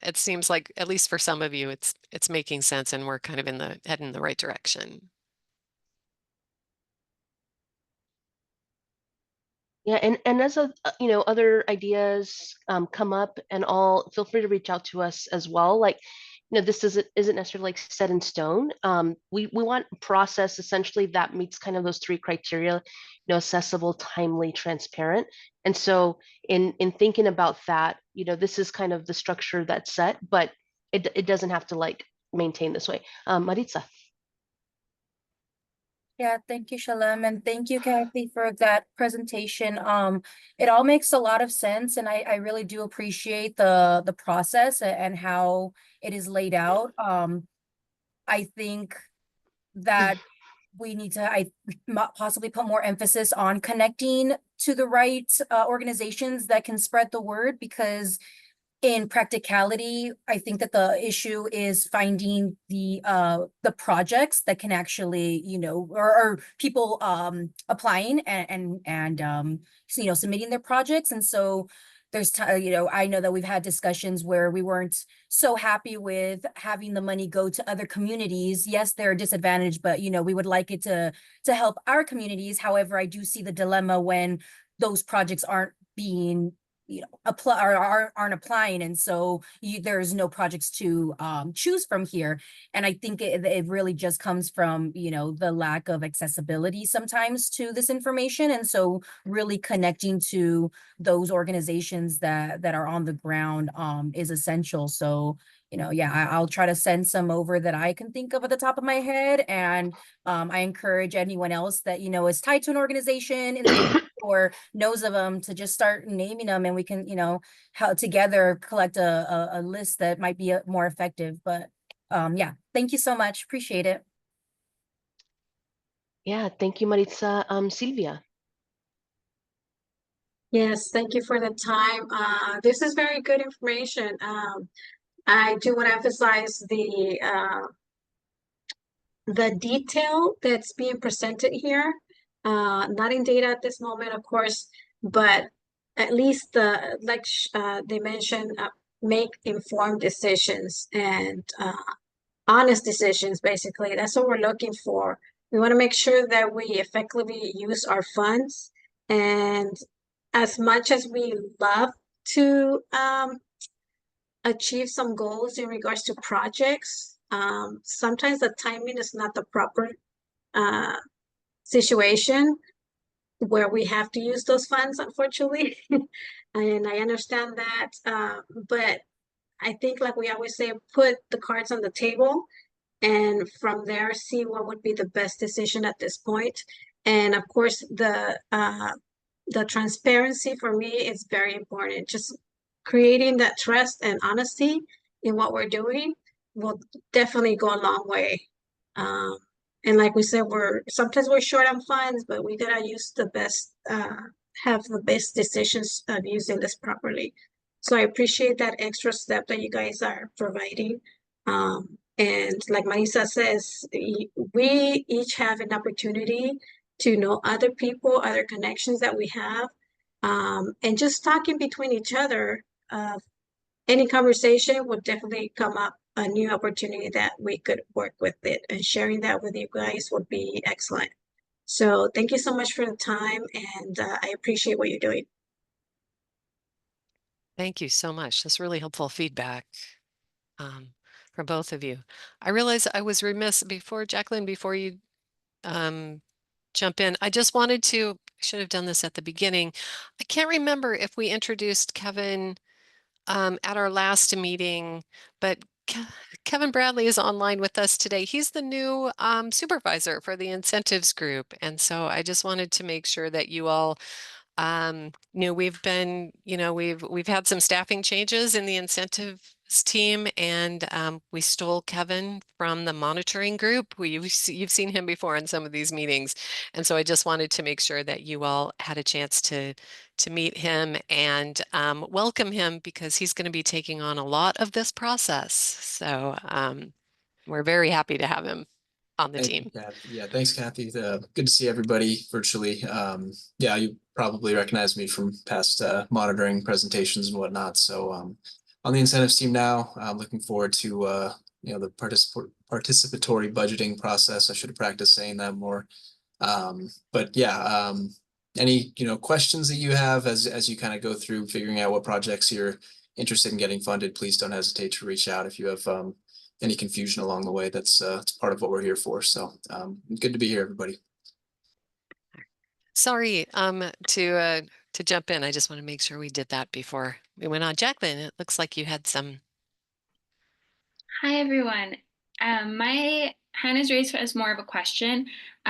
it seems like, at least for some of you, it's making sense, and we're kind of heading in the right direction. Yeah, and as other ideas come up, and all, feel free to reach out to us as well. Like, this isn't necessarily like set in stone. We want a process essentially that meets kind of those three criteria: accessible, timely, transparent. And so in thinking about that, this is kind of the structure that's set, but it doesn't have to like maintain this way. Maritza. Yeah, thank you, Shalem, and thank you, Kathy, for that presentation. It all makes a lot of sense, and I really do appreciate the process and how it is laid out. I think that we need to possibly put more emphasis on connecting to the right organizations that can spread the word, because in practicality, I think that the issue is finding the projects that can actually, or people applying and submitting their projects. And so there's I know that we've had discussions where we weren't so happy with having the money go to other communities. Yes, they're disadvantaged, but we would like it to help our communities. However, I do see the dilemma when those projects aren't being apply or aren't applying, and so there's no projects to choose from here. And I think it really just comes from the lack of accessibility sometimes to this information, and so really connecting to those organizations that are on the ground is essential. So yeah, I'll try to send some over that I can think of at the top of my head, and I encourage anyone else that is tied to an organization in the or knows of them to just start naming them, and we can how together collect a list that might be more effective. But yeah, thank you so much, appreciate it. Yeah, thank you, Maritza. Silvia. Yes, thank you for the time. This is very good information. I do want to emphasize the detail that's being presented here. Not in data at this moment, of course, but at least they mentioned, make informed decisions and honest decisions. Basically, that's what we're looking for. We want to make sure that we effectively use our funds, and as much as we love to achieve some goals in regards to projects, sometimes the timing is not the proper situation where we have to use those funds, unfortunately. And I understand that, but I think, like we always say, put the cards on the table, and from there see what would be the best decision at this point. And of course, the transparency for me is very important. Just creating that trust and honesty in what we're doing will definitely go a long way. And like we said, sometimes we're short on funds, but we gotta use the best, have the best decisions of using this properly. So I appreciate that extra step that you guys are providing. And like Marisa says, we each have an opportunity to know other people, other connections that we have, and just talking between each other. Any conversation would definitely come up a new opportunity that we could work with it, and sharing that with you guys would be excellent. So thank you so much for the time, and I appreciate what you're doing. Thank you so much. That's really helpful feedback from both of you. I realize I was remiss before, Jacqueline, before you jump in. I just wanted to, I should have done this at the beginning. I can't remember if we introduced Kevin at our last meeting, but Kevin Bradley is online with us today. He's the new supervisor for the incentives group. And so I just wanted to make sure that you all we've been, we've had some staffing changes in the incentives team, and we stole Kevin from the monitoring group. You've seen him before in some of these meetings. And so I just wanted to make sure that you all had a chance to meet him and welcome him, because he's going to be taking on a lot of this process. So we're very happy to have him on the team. Yeah, thanks, Kathy. Good to see everybody virtually. Yeah, you probably recognize me from past monitoring presentations and whatnot. So on the incentives team now, I'm looking forward to the participatory budgeting process. I should have practiced saying that more. But yeah, any questions that you have as you kind of go through figuring out what projects you're interested in getting funded, please don't hesitate to reach out if you have any confusion along the way. That's part of what we're here for. So good to be here, everybody. Sorry to jump in. I just want to make sure we did that before we went on. Jacqueline, it looks like you had some. Hi, everyone. My hand is raised as more of a question.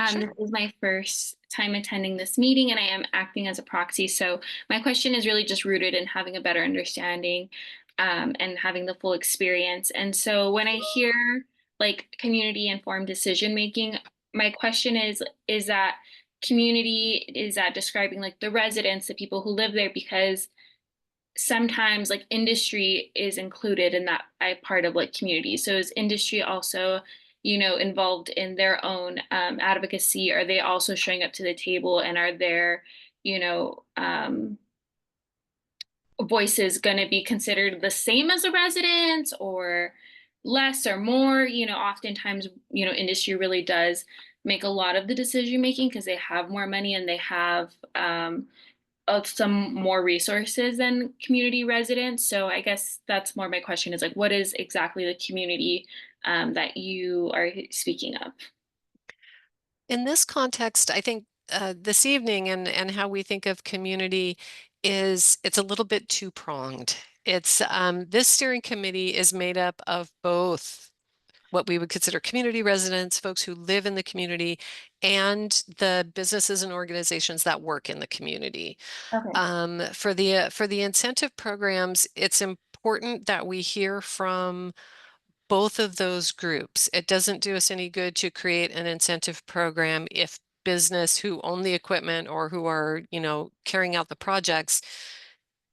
Sure. This is my first time attending this meeting, and I am acting as a proxy. So my question is really just rooted in having a better understanding and having the full experience. And so when I hear like community informed decision making, my question is that community, is that describing like the residents, the people who live there? Because sometimes like industry is included in that part of like community. So is industry also, involved in their own advocacy? Are they also showing up to the table, and are their, voices going to be considered the same as the residents, or less or more? Oftentimes, industry really does make a lot of the decision making because they have more money and they have some more resources than community residents. So I guess that's more my question, is like, what is exactly the community that you are speaking of? In this context, I think this evening and how we think of community is it's a little bit two-pronged. It's this steering committee is made up of both what we would consider community residents, folks who live in the community, and the businesses and organizations that work in the community. Okay. For the incentive programs, it's important that we hear from both of those groups. It doesn't do us any good to create an incentive program if business who own the equipment or who are, carrying out the projects,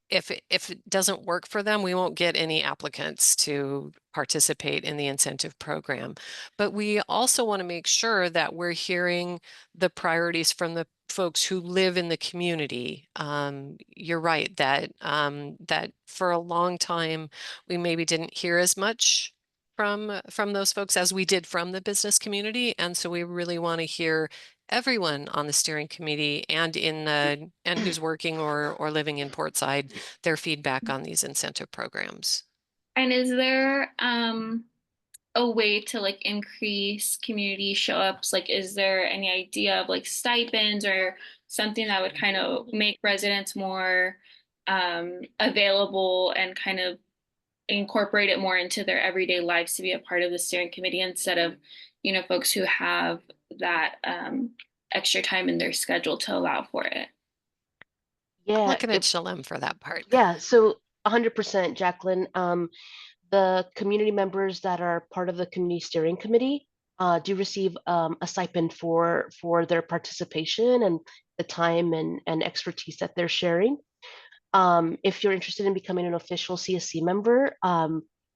if it doesn't work for them, we won't get any applicants to participate in the incentive program. But we also want to make sure that we're hearing the priorities from the folks who live in the community. You're right that that for a long time we maybe didn't hear as much from those folks as we did from the business community, and so we really want to hear everyone on the steering committee and who's working or living in Portside, their feedback on these incentive programs. And is there a way to like increase community show ups? Like, is there any idea of like stipends or something that would kind of make residents more available and kind of incorporate it more into their everyday lives to be a part of the steering committee, instead of, folks who have that extra time in their schedule to allow for it? Yeah, Looking at Shalem for that part. yeah. So 100%, Jacqueline. The community members that are part of the community steering committee do receive a stipend for their participation and the time and expertise that they're sharing. If you're interested in becoming an official CSC member,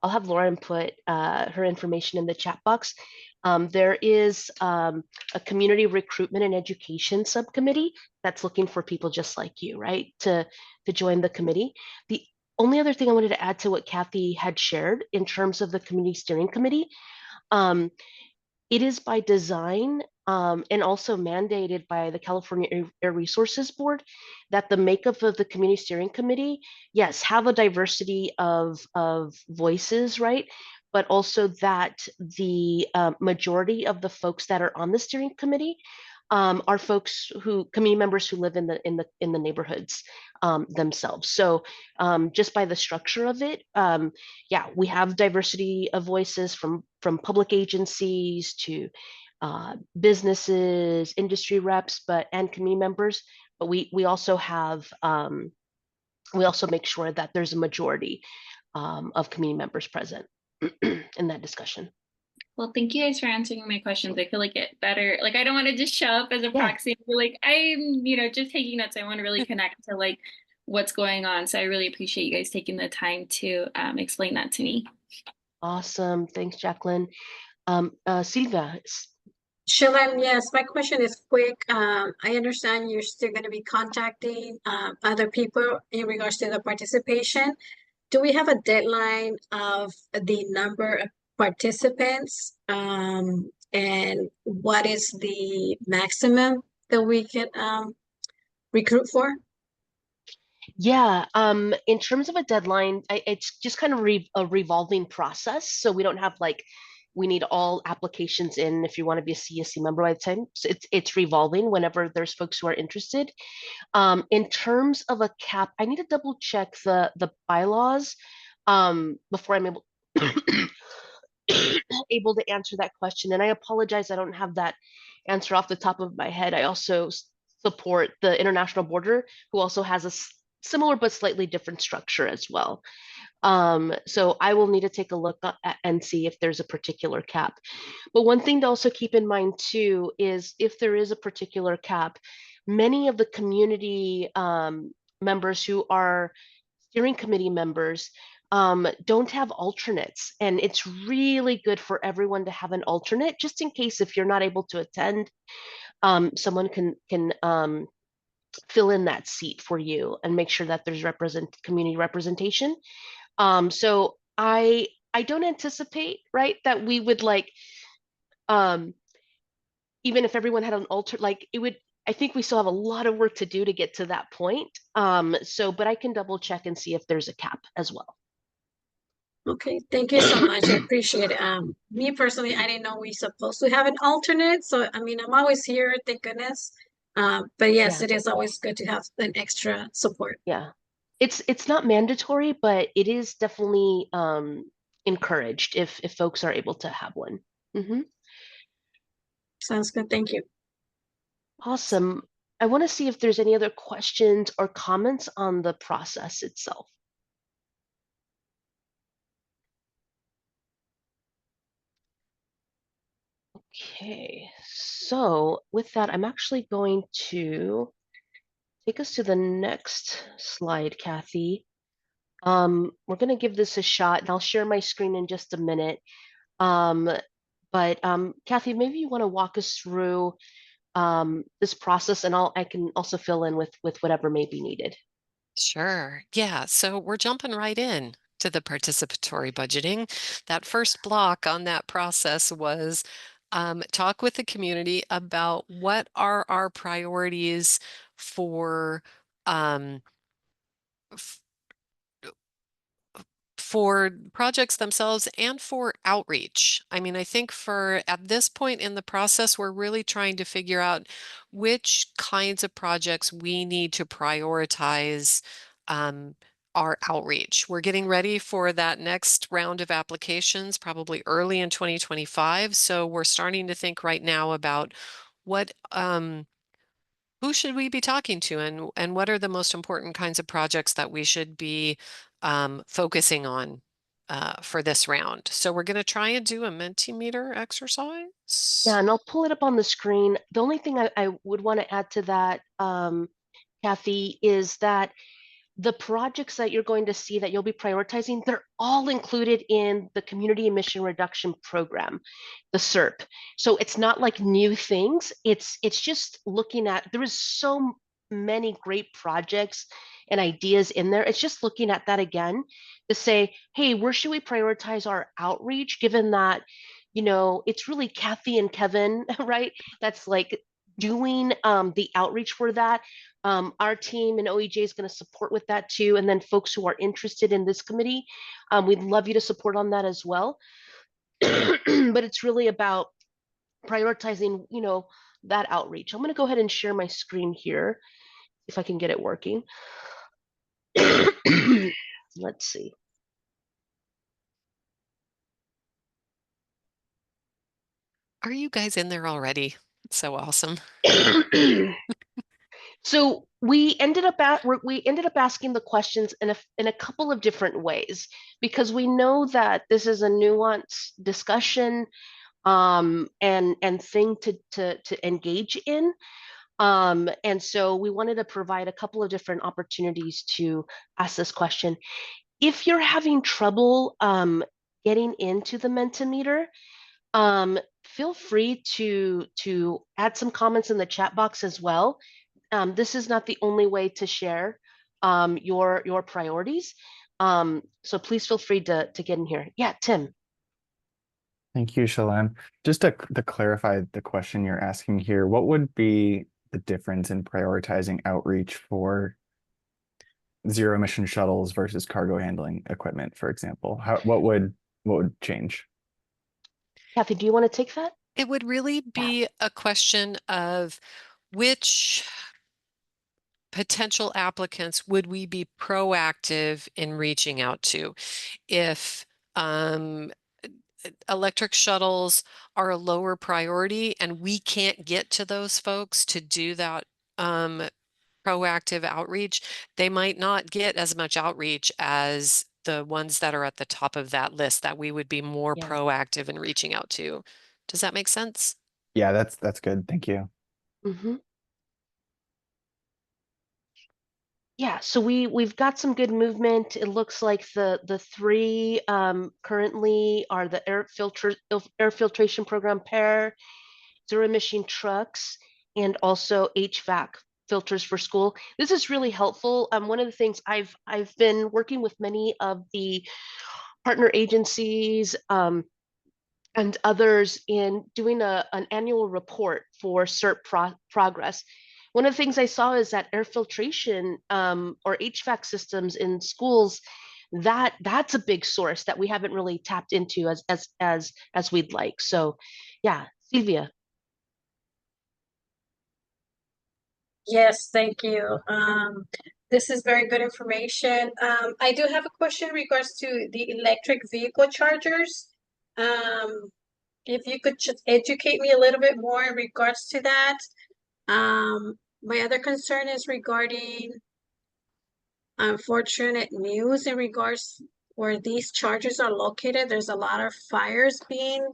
I'll have Laura input her information in the chat box. There is a community recruitment and education subcommittee that's looking for people just like you, right, to join the committee. The only other thing I wanted to add to what Kathy had shared in terms of the community steering committee, it is by design and also mandated by the California Air Resources Board that the makeup of the community steering committee, yes, have a diversity of voices, right? But also that the majority of the folks that are on the steering committee are folks community members who live in the neighborhoods themselves. So just by the structure of it, yeah, we have diversity of voices from public agencies to businesses, industry reps, and community members. But we also have we also make sure that there's a majority of community members present in that discussion. Well, thank you guys for answering my questions. I feel like it better. Like, I don't want to just show up as a proxy. I feel like I'm, just taking notes. I want to really connect to like what's going on. So I really appreciate you guys taking the time to explain that to me. Awesome. Thanks, Jacqueline. Silvia. Shalom, yes, my question is quick. I understand you're still going to be contacting other people in regards to the participation. Do we have a deadline of the number of participants? And what is the maximum that we can recruit for? Yeah, in terms of a deadline, it's just kind of a revolving process. So we don't have like, we need all applications in if you want to be a CSC member by the time. So it's revolving whenever there's folks who are interested. In terms of a cap, I need to double check the bylaws before I'm able to answer that question. And I apologize, I don't have that answer off the top of my head. I also support the International Border, who also has a similar but slightly different structure as well. So I will need to take a look and see if there's a particular cap. But one thing to also keep in mind too is if there is a particular cap, many of the community members who are steering committee members don't have alternates, and it's really good for everyone to have an alternate just in case if you're not able to attend, someone can fill in that seat for you and make sure that there's community representation. So I don't anticipate, right, that we would like even if everyone had an alter, like it would, I think we still have a lot of work to do to get to that point. But I can double check and see if there's a cap as well. Okay, thank you so much. I appreciate it. Me personally, I didn't know we supposed to have an alternate. So I mean, I'm always here, thank goodness. But yes, it is always good to have an extra support. Yeah, it's not mandatory, but it is definitely encouraged if folks are able to have one. Mm-hmm. Sounds good. Thank you. Awesome. I want to see if there's any other questions or comments on the process itself. Okay, so with that, I'm actually going to take us to the next slide, Kathy. We're going to give this a shot, and I'll share my screen in just a minute. But Kathy, maybe you want to walk us through this process, and I can also fill in with whatever may be needed. Sure. Yeah. So we're jumping right in to the participatory budgeting. That first block on that process was talk with the community about what are our priorities for for projects themselves and for outreach. I mean, I think at this point in the process, we're really trying to figure out which kinds of projects we need to prioritize our outreach. We're getting ready for that next round of applications, probably early in 2025. So we're starting to think right now about what who should we be talking to, and what are the most important kinds of projects that we should be focusing on for this round. So we're going to try and do a Mentimeter exercise. Yeah, and I'll pull it up on the screen. The only thing I would want to add to that, Kathy, is that the projects that you're going to see that you'll be prioritizing, they're all included in the Community Emission Reduction Program, the SERP. So it's not like new things. It's just looking at, there is so many great projects and ideas in there. It's just looking at that again to say, hey, where should we prioritize our outreach, given that, you know, it's really Kathy and Kevin, right? That's like doing the outreach for that. Our team and OEJ is going to support with that too. And then folks who are interested in this committee, we'd love you to support on that as well. But it's really about prioritizing, you know, that outreach. I'm going to go ahead and share my screen here, if I can get it working. Let's see. Are you guys in there already? It's so awesome. So we ended up asking the questions in a couple of different ways, because we know that this is a nuanced discussion and thing to engage in. And so we wanted to provide a couple of different opportunities to ask this question. If you're having trouble getting into the Mentimeter, feel free to add some comments in the chat box as well. This is not the only way to share your priorities. So please feel free to get in here. Yeah, Tim. Thank you, Shalem. Just to clarify the question you're asking here, what would be the difference in prioritizing outreach for zero emission shuttles versus cargo handling equipment, for example? What would change? Kathy, do you want to take that? It would really be a question of which potential applicants would we be proactive in reaching out to? If electric shuttles are a lower priority and we can't get to those folks to do that proactive outreach, they might not get as much outreach as the ones that are at the top of that list that we would be more proactive in reaching out to. Does that make sense? Yeah, that's good. Thank you. Mm-hmm. Yeah, so we've got some good movement. It looks like the three currently are the air filtration program pair, zero emission trucks, and also HVAC filters for school. This is really helpful. One of the things I've been working with many of the partner agencies and others in doing an annual report for SERP progress. One of the things I saw is that air filtration or HVAC systems in schools, that's a big source that we haven't really tapped into as we'd like. So yeah, Sylvia. Yes, thank you. This is very good information. I do have a question in regards to the electric vehicle chargers. If you could just educate me a little bit more in regards to that. My other concern is regarding unfortunate news in regards where these chargers are located. There's a lot of fires being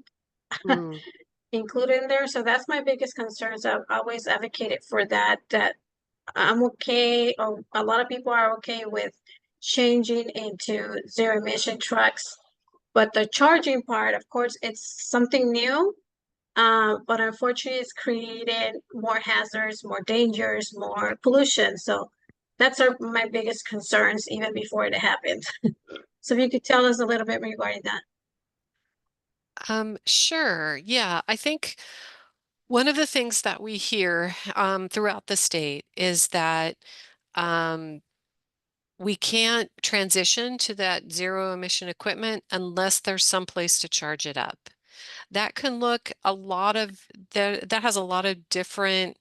included in there. So that's my biggest concerns. I've always advocated for that I'm okay, or a lot of people are okay with changing into zero emission trucks. But the charging part, of course, it's something new. But unfortunately, it's created more hazards, more dangers, more pollution. So that's my biggest concerns even before it happened. So if you could tell us a little bit regarding that. Sure. Yeah, I think one of the things that we hear throughout the state is that we can't transition to that zero emission equipment unless there's some place to charge it up. That can look that has a lot of different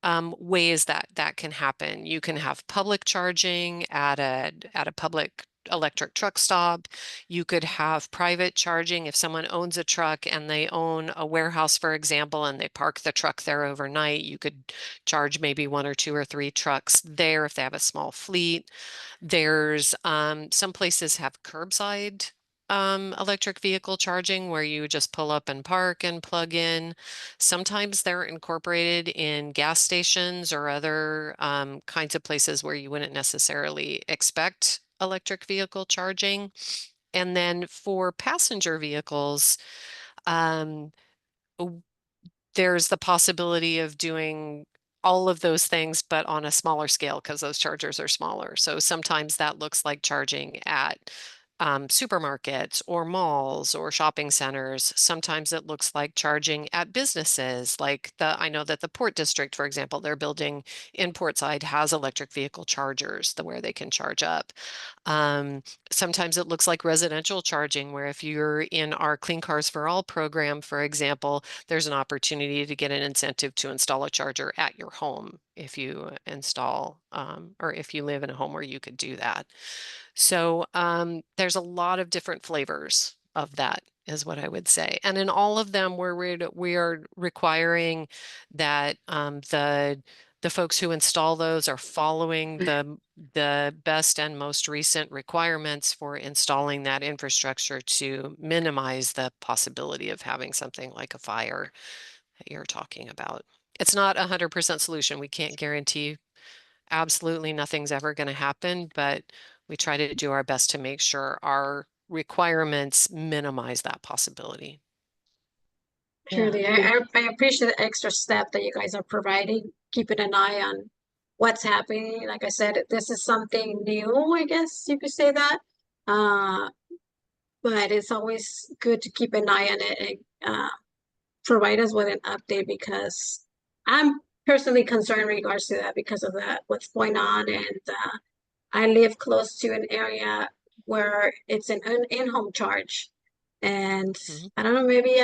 ways that can happen. You can have public charging at a public electric truck stop. You could have private charging if someone owns a truck and they own a warehouse, for example, and they park the truck there overnight. You could charge maybe 1 or 2 or 3 trucks there if they have a small fleet. There's some places have curbside electric vehicle charging where you just pull up and park and plug in. Sometimes they're incorporated in gas stations or other kinds of places where you wouldn't necessarily expect electric vehicle charging. And then for passenger vehicles, there's the possibility of doing all of those things, but on a smaller scale because those chargers are smaller. So sometimes that looks like charging at supermarkets or malls or shopping centers. Sometimes it looks like charging at businesses. Like I know that the Port District, for example, they're building in Portside has electric vehicle chargers where they can charge up. Sometimes it looks like residential charging, where if you're in our Clean Cars for All program, for example, there's an opportunity to get an incentive to install a charger at your home if you install or if you live in a home where you could do that. So there's a lot of different flavors of that is what I would say. And in all of them, we are requiring that the folks who install those are following the best and most recent requirements for installing that infrastructure to minimize the possibility of having something like a fire that you're talking about. It's not 100% solution. We can't guarantee absolutely nothing's ever going to happen, but we try to do our best to make sure our requirements minimize that possibility. Truly, I appreciate the extra step that you guys are providing, keeping an eye on what's happening. Like I said, this is something new, I guess you could say that. But it's always good to keep an eye on it and provide us with an update, because I'm personally concerned in regards to that because of that, what's going on. And I live close to an area where it's an in-home charge. And I don't know, maybe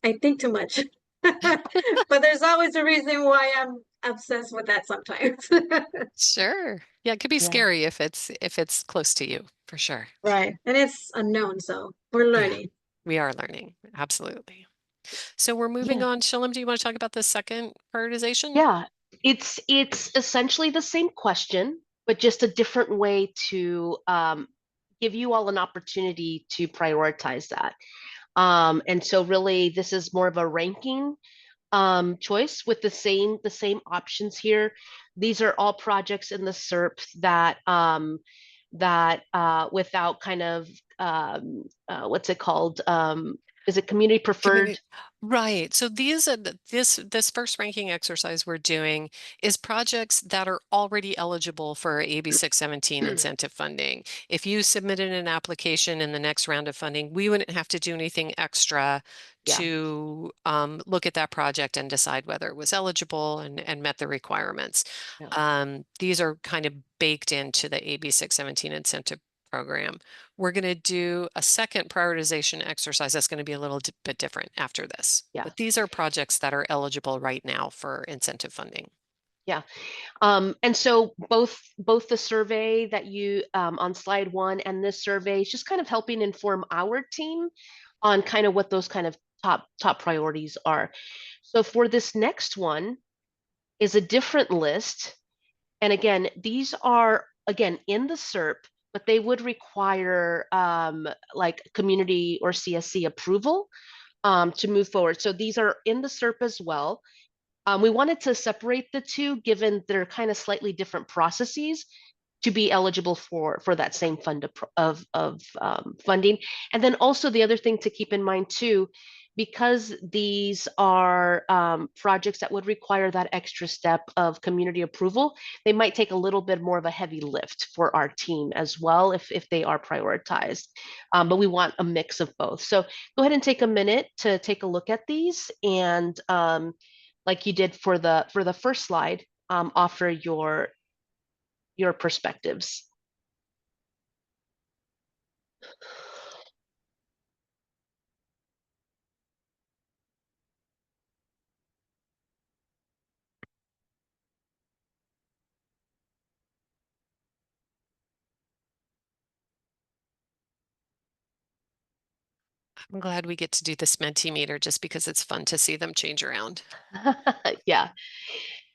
I think too much. But there's always a reason why I'm obsessed with that sometimes. Sure. Yeah, it could be scary if it's close to you, for sure. Right. And it's unknown, so we're learning. We are learning. Absolutely. So we're moving on. Shalom, do you want to talk about the second prioritization? Yeah, it's essentially the same question, but just a different way to give you all an opportunity to prioritize that. And so really this is more of a ranking choice with the same options here. These are all projects in the SERP that without kind of what's it called? Is it community preferred? Right. So these are this first ranking exercise we're doing is projects that are already eligible for AB 617 incentive funding. If you submitted an application in the next round of funding, we wouldn't have to do anything extra to look at that project and decide whether it was eligible and met the requirements. These are kind of baked into the AB 617 incentive program. We're going to do a second prioritization exercise that's going to be a little bit different after this. But these are projects that are eligible right now for incentive funding. Yeah. And so both the survey that you on slide 1 and this survey is just kind of helping inform our team on kind of what those kind of top priorities are. So for this next one is a different list. And again, these are in the SERP, but they would require like community or CSC approval to move forward. So these are in the SERP as well. We wanted to separate the two, given they're kind of slightly different processes to be eligible for that same fund of funding. And then also the other thing to keep in mind too, because these are projects that would require that extra step of community approval, they might take a little bit more of a heavy lift for our team as well if they are prioritized. But we want a mix of both. So go ahead and take a minute to take a look at these, and like you did for the first slide, offer your perspectives. I'm glad we get to do this Mentimeter just because it's fun to see them change around. Yeah.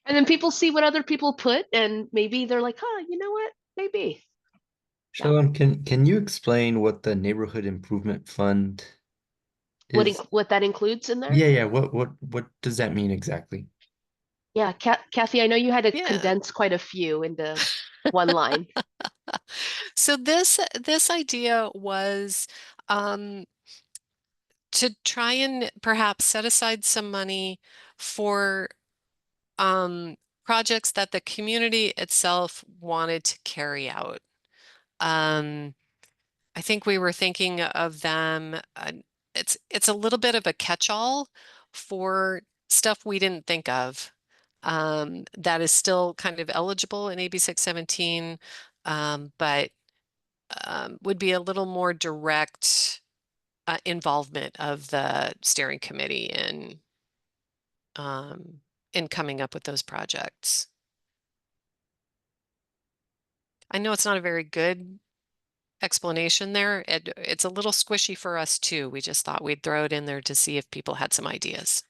And then people see what other people put, and maybe they're like, huh, you know what? Maybe. Shalom, can you explain what the neighborhood improvement fund is? What that includes in there? Yeah. What does that mean exactly? Yeah, Kathy, I know you had to Yeah. condense quite a few into one line. So this idea was to try and perhaps set aside some money for projects that the community itself wanted to carry out. I think we were thinking of them, it's a little bit of a catch-all for stuff we didn't think of that is still kind of eligible in AB 617, but would be a little more direct involvement of the steering committee in coming up with those projects. I know it's not a very good explanation there. It's a little squishy for us too. We just thought we'd throw it in there to see if people had some ideas.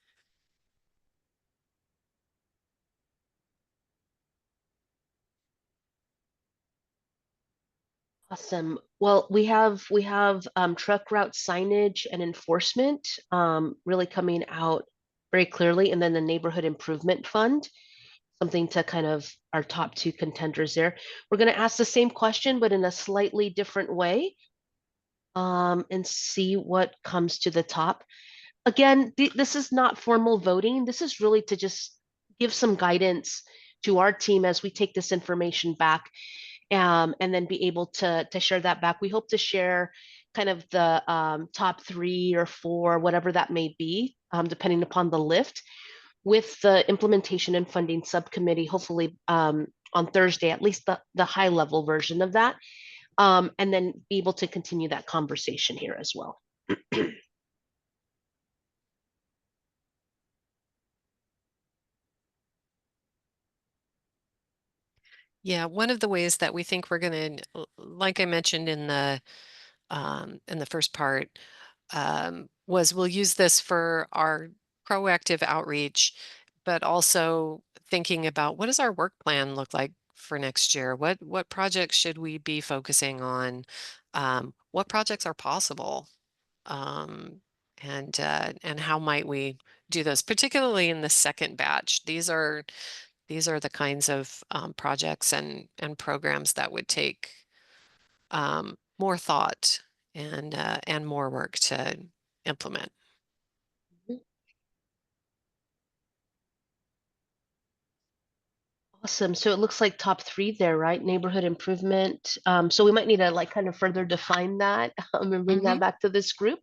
Awesome. Well, we have truck route signage and enforcement really coming out very clearly, and then the neighborhood improvement fund, something to kind of our top two contenders there. We're going to ask the same question, but in a slightly different way, and see what comes to the top. Again, this is not formal voting. This is really to just give some guidance to our team as we take this information back, and then be able to share that back. We hope to share kind of the top 3 or 4, whatever that may be, depending upon the lift, with the implementation and funding subcommittee, hopefully on Thursday, at least the high level version of that, and then be able to continue that conversation here as well. Yeah, one of the ways that we think we're going to, like I mentioned in the first part, was we'll use this for our proactive outreach, but also thinking about what does our work plan look like for next year? What projects should we be focusing on? What projects are possible? And how might we do those, particularly in the second batch? These are the kinds of projects and programs that would take more thought and more work to implement. Awesome. So it looks like top 3 there, right? Neighborhood improvement. So we might need to like kind of further define that and bring that back to this group.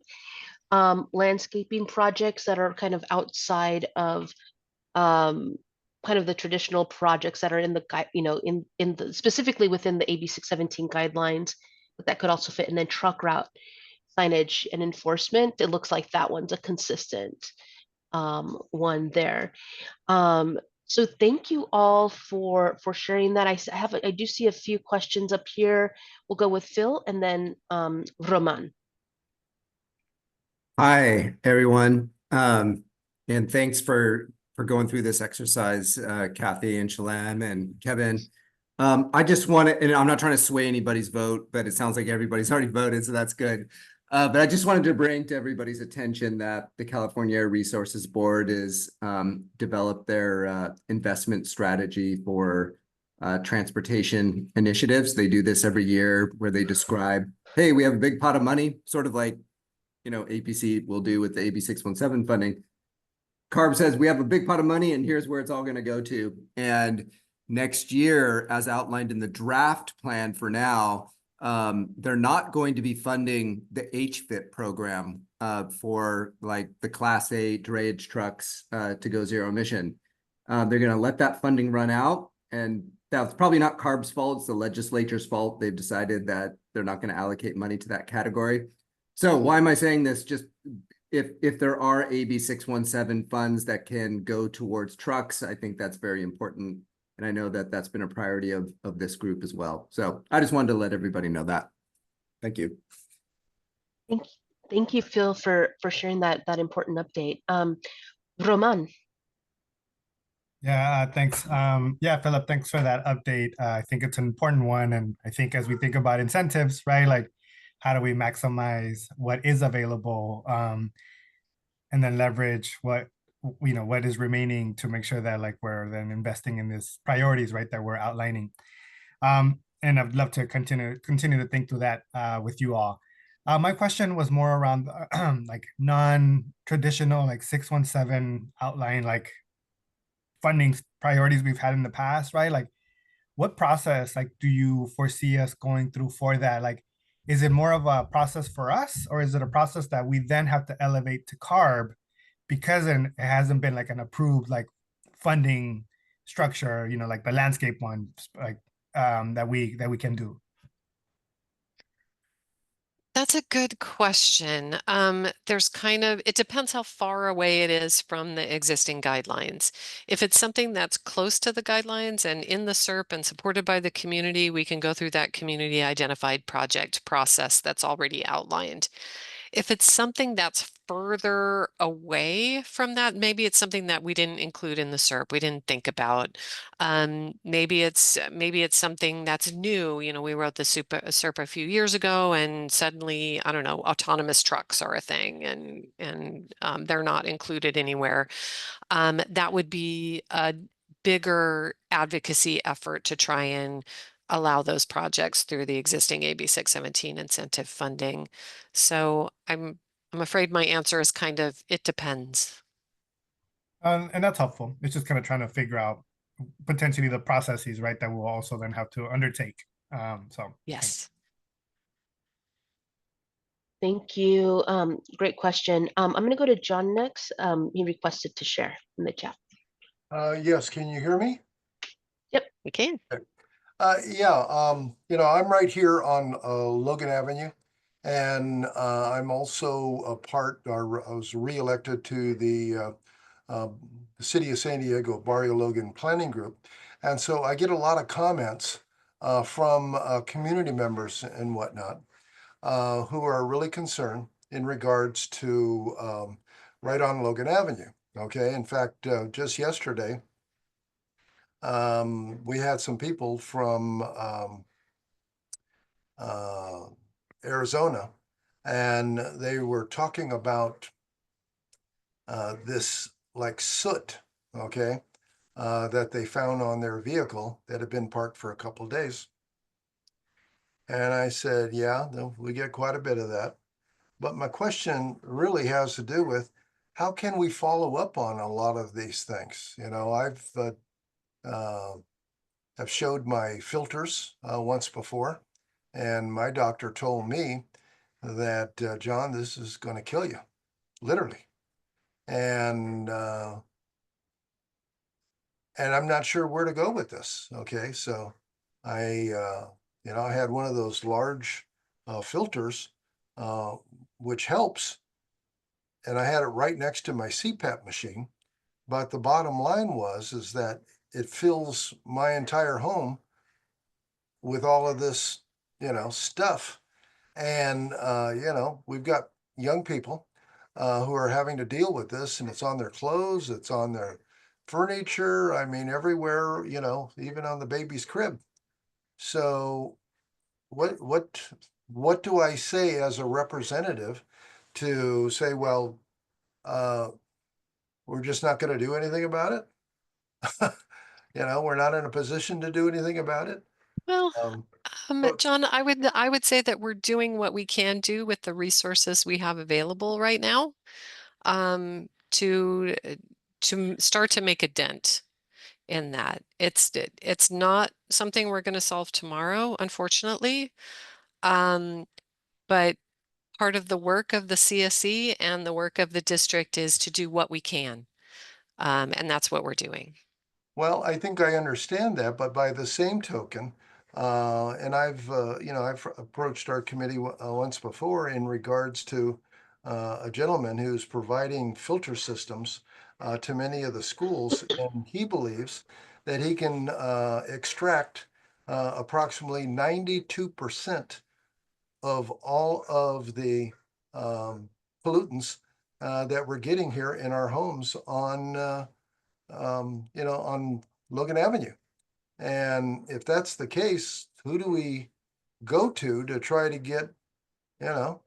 Landscaping projects that are kind of outside of kind of the traditional projects that are in the guide, in the specifically within the AB 617 guidelines, but that could also fit. And then truck route signage and enforcement. It looks like that one's a consistent one there. So thank you all for sharing that. I do see a few questions up here. We'll go with Phil and then Roman. Hi, everyone. And thanks for going through this exercise, Kathy and Shalem and Kevin. I just want to, and I'm not trying to sway anybody's vote, but it sounds like everybody's already voted, so that's good. But I just wanted to bring to everybody's attention that the California Air Resources Board has developed their investment strategy for transportation initiatives. They do this every year where they describe, hey, we have a big pot of money, sort of like, APC will do with the AB 617 funding. CARB says we have a big pot of money and here's where it's all going to go to. And next year, as outlined in the draft plan for now, they're not going to be funding the HFIT program for like the Class A drayage trucks to go zero emission. They're going to let that funding run out, and that's probably not CARB's fault. It's the legislature's fault. They've decided that they're not going to allocate money to that category. So why am I saying this? Just if there are AB 617 funds that can go towards trucks, I think that's very important. And I know that that's been a priority of this group as well. So I just wanted to let everybody know that. Thank you. Thank you, Phil, for sharing that important update. Roman. Yeah, thanks. Yeah, Philip, thanks for that update. I think it's an important one. And I think as we think about incentives, right, like how do we maximize what is available, and then leverage what, what is remaining to make sure that like we're then investing in these priorities, right, that we're outlining. And I'd love to continue to think through that with you all. My question was more around like non-traditional, like 617 outline, like funding priorities we've had in the past, right? Like what process like do you foresee us going through for that? Like, is it more of a process for us, or is it a process that we then have to elevate to CARB because it hasn't been like an approved like funding structure, like the landscape one, like that we can do? That's a good question. There's it depends how far away it is from the existing guidelines. If it's something that's close to the guidelines and in the SERP and supported by the community, we can go through that community identified project process that's already outlined. If it's something that's further away from that, maybe it's something that we didn't include in the SERP, we didn't think about. Maybe it's something that's new. We wrote the SERP a few years ago, and suddenly, I don't know, autonomous trucks are a thing, and they're not included anywhere. That would be a bigger advocacy effort to try and allow those projects through the existing AB 617 incentive funding. So I'm afraid my answer is it depends. And that's helpful. It's just kind of trying to figure out potentially the processes, right, that we'll also then have to undertake. So yes. Thank you. Great question. I'm going to go to John next. He requested to share in the chat. Yes, can you hear me? Yep, we can. Yeah, I'm right here on Logan Avenue, and I'm also I was reelected to the City of San Diego Barrio Logan Planning Group. And so I get a lot of comments from community members and whatnot who are really concerned in regards to right on Logan Avenue. Okay, in fact, just yesterday, we had some people from Arizona, and they were talking about this like soot, okay, that they found on their vehicle that had been parked for a couple of days. And I said, yeah, we get quite a bit of that. But my question really has to do with how can we follow up on a lot of these things? I've showed my filters once before, and my doctor told me that, John, this is going to kill you, literally. And I'm not sure where to go with this. Okay, so I had one of those large filters, which helps, and I had it right next to my CPAP machine. But the bottom line is that it fills my entire home with all of this, stuff. And, we've got young people who are having to deal with this, and it's on their clothes, it's on their furniture. I mean, everywhere, even on the baby's crib. So what do I say as a representative to say, well, we're just not going to do anything about it? We're not in a position to do anything about it. Well, John, I would say that we're doing what we can do with the resources we have available right now, to start to make a dent in that. It's not something we're going to solve tomorrow, unfortunately. But part of the work of the CSE and the work of the district is to do what we can. And that's what we're doing. Well, I think I understand that, but by the same token, and I've approached our committee once before in regards to a gentleman who's providing filter systems to many of the schools, and he believes that he can extract approximately 92% of all of the pollutants that we're getting here in our homes on you know, on Logan Avenue. And if that's the case, who do we go to try to get, you know,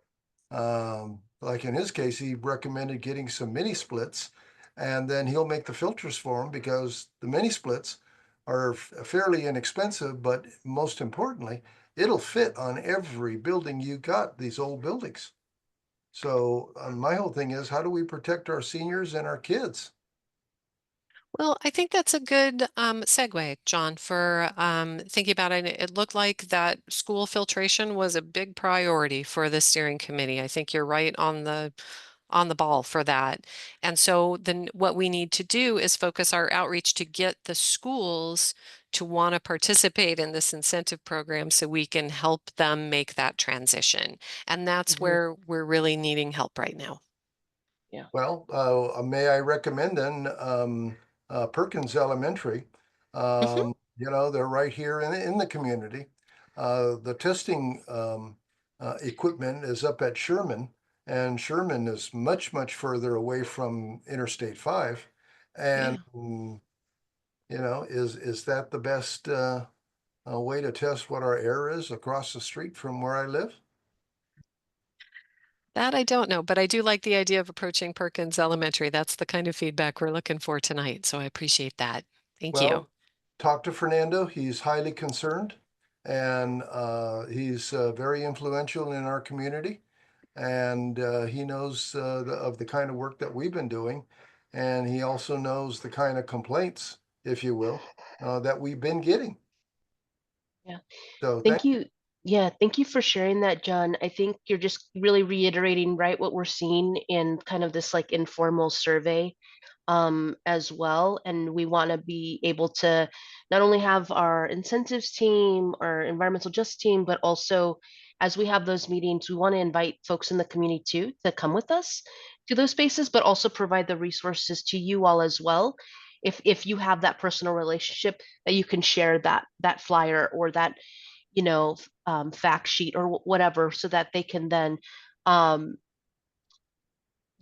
like in his case, he recommended getting some mini splits, and then he'll make the filters for them, because the mini splits are fairly inexpensive, but most importantly, it'll fit on every building you got, these old buildings. So my whole thing is, how do we protect our seniors and our kids? Well, I think that's a good segue, John, for thinking about it. It looked like that school filtration was a big priority for the steering committee. I think you're right on the ball for that. And so then what we need to do is focus our outreach to get the schools to want to participate in this incentive program so we can help them make that transition. And that's where we're really needing help right now. Yeah. Well, may I recommend then Perkins Elementary? You know, they're right here in the community. The testing equipment is up at Sherman, and Sherman is much, much further away from Interstate 5. And, you know, is that the best way to test what our air is across the street from where I live? That I don't know, but I do like the idea of approaching Perkins Elementary. That's the kind of feedback we're looking for tonight. So I appreciate that. Thank you. Well, talk to Fernando. He's highly concerned, and he's very influential in our community. And he knows of the kind of work that we've been doing. And he also knows the kind of complaints, if you will, that we've been getting. Yeah. So Thank you. Yeah, thank you for sharing that, John. I think you're just really reiterating, right, what we're seeing in kind of this like informal survey as well. And we want to be able to not only have our incentives team, our environmental justice team, but also as we have those meetings, we want to invite folks in the community too to come with us to those spaces, but also provide the resources to you all as well. If you have that personal relationship, that you can share that flyer or that, you know, fact sheet or whatever, so that they can then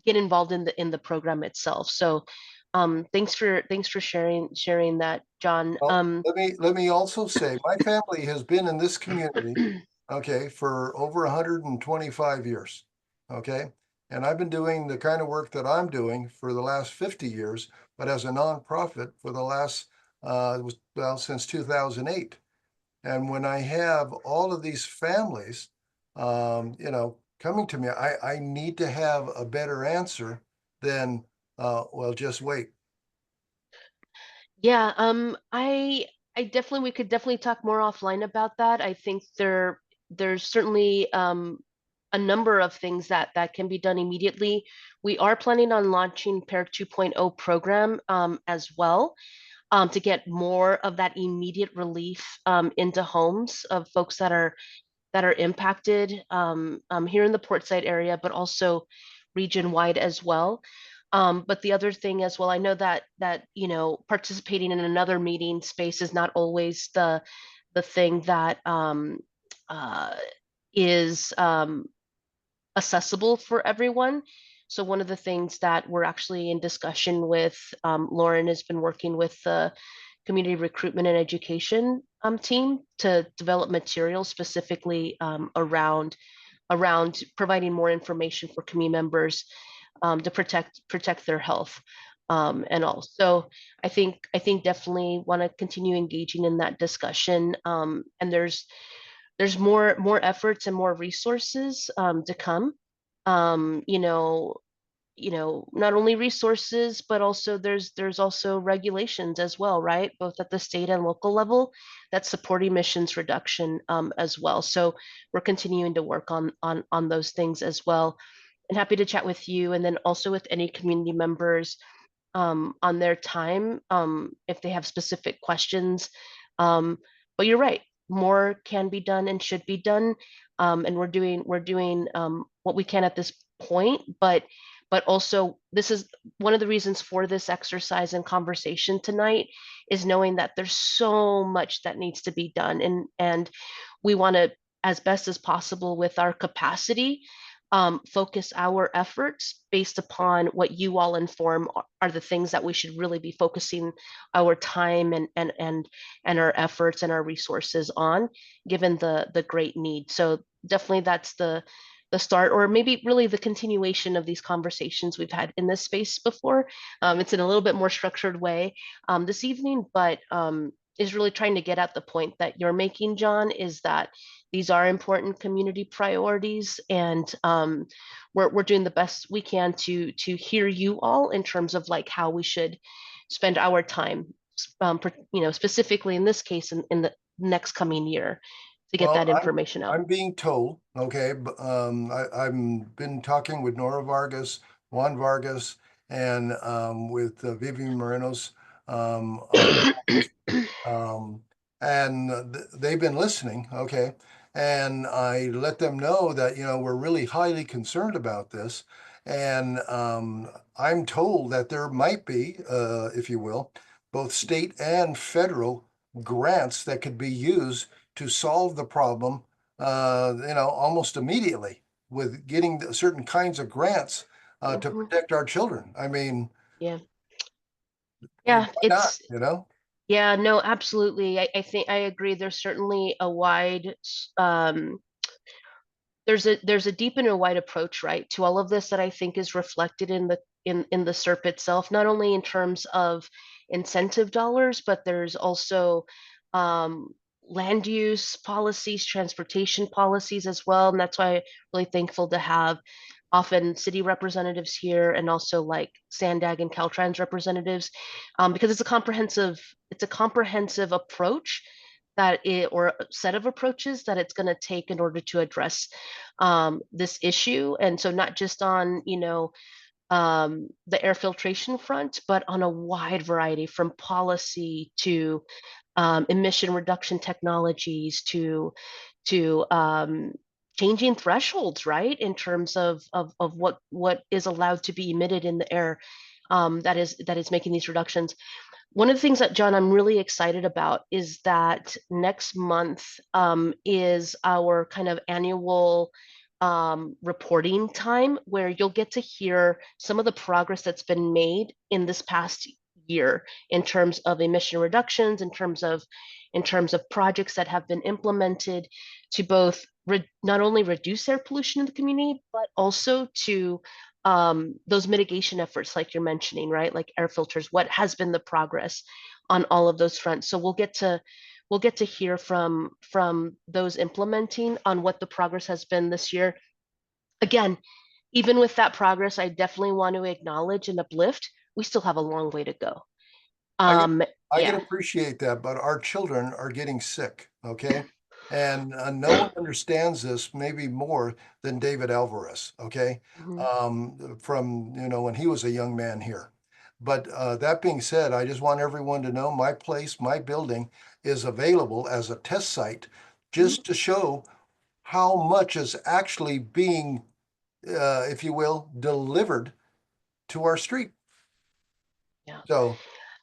get involved in the program itself. So thanks for sharing that, John. Well, let me also say, my family has been in this community, okay, for over 125 years, okay? And I've been doing the kind of work that I'm doing for the last 50 years, but as a nonprofit for the last, well, since 2008. And when I have all of these families, you know, coming to me, I need to have a better answer than, well, just wait. Yeah, I definitely, we could definitely talk more offline about that. I think there's certainly a number of things that can be done immediately. We are planning on launching PAIR 2.0 program as well, to get more of that immediate relief into homes of folks that are impacted here in the Portside area, but also region wide as well. But the other thing as well, I know that you know, participating in another meeting space is not always the thing that is accessible for everyone. So one of the things that we're actually in discussion with, Lauren has been working with the community recruitment and education team to develop materials specifically around providing more information for community members to protect their health and all. So I think definitely want to continue engaging in that discussion. And there's more efforts and more resources to come. You know, not only resources, but also there's also regulations as well, right? Both at the state and local level that support emissions reduction as well. So we're continuing to work on those things as well. And happy to chat with you, and then also with any community members on their time if they have specific questions. But you're right, more can be done and should be done, and we're doing what we can at this point. But also, this is one of the reasons for this exercise and conversation tonight, is knowing that there's so much that needs to be done, and we want to, as best as possible with our capacity, focus our efforts based upon what you all inform are the things that we should really be focusing our time and our efforts and our resources on, given the great need. So definitely that's the start, or maybe really the continuation of these conversations we've had in this space before. It's in a little bit more structured way this evening, but is really trying to get at the point that you're making, John, is that these are important community priorities, and we're doing the best we can to hear you all in terms of like how we should spend our time, specifically in this case in the next coming year to get that information out. I'm being told, okay, I've been talking with Nora Vargas, Juan Vargas, and with Vivian Morenos, and they've been listening, okay, and I let them know that, you know, we're really highly concerned about this, and I'm told that there might be, if you will, both state and federal grants that could be used to solve the problem, you know, almost immediately with getting certain kinds of grants to protect our children. I mean, yeah, why it's not, you know? Yeah, no, absolutely. I think I agree. There's certainly a wide there's a deep and a wide approach, right, to all of this that I think is reflected in the in the SERP itself, not only in terms of incentive dollars, but there's also land use policies, transportation policies as well. And that's why I'm really thankful to have often city representatives here and also like Sandag and Caltrans representatives, because it's a comprehensive approach or a set of approaches that it's going to take in order to address this issue. And so not just on, the air filtration front, but on a wide variety, from policy to emission reduction technologies to changing thresholds, right, in terms of what is allowed to be emitted in the air, that is making these reductions. One of the things that, John, I'm really excited about is that next month is our kind of annual reporting time, where you'll get to hear some of the progress that's been made in this past year in terms of emission reductions, in terms of projects that have been implemented to both not only reduce air pollution in the community, but also to those mitigation efforts like you're mentioning, right? Like air filters, what has been the progress on all of those fronts? So we'll get to hear from those implementing on what the progress has been this year. Again, even with that progress, I definitely want to acknowledge and uplift, we still have a long way to go. I can Yeah. appreciate that, but our children are getting sick, okay? And no one understands this maybe more than David Alvarez, okay? From, you know, when he was a young man here. But that being said, I just want everyone to know my place, my building is available as a test site just to show how much is actually being, if you will, delivered to our street. Yeah. So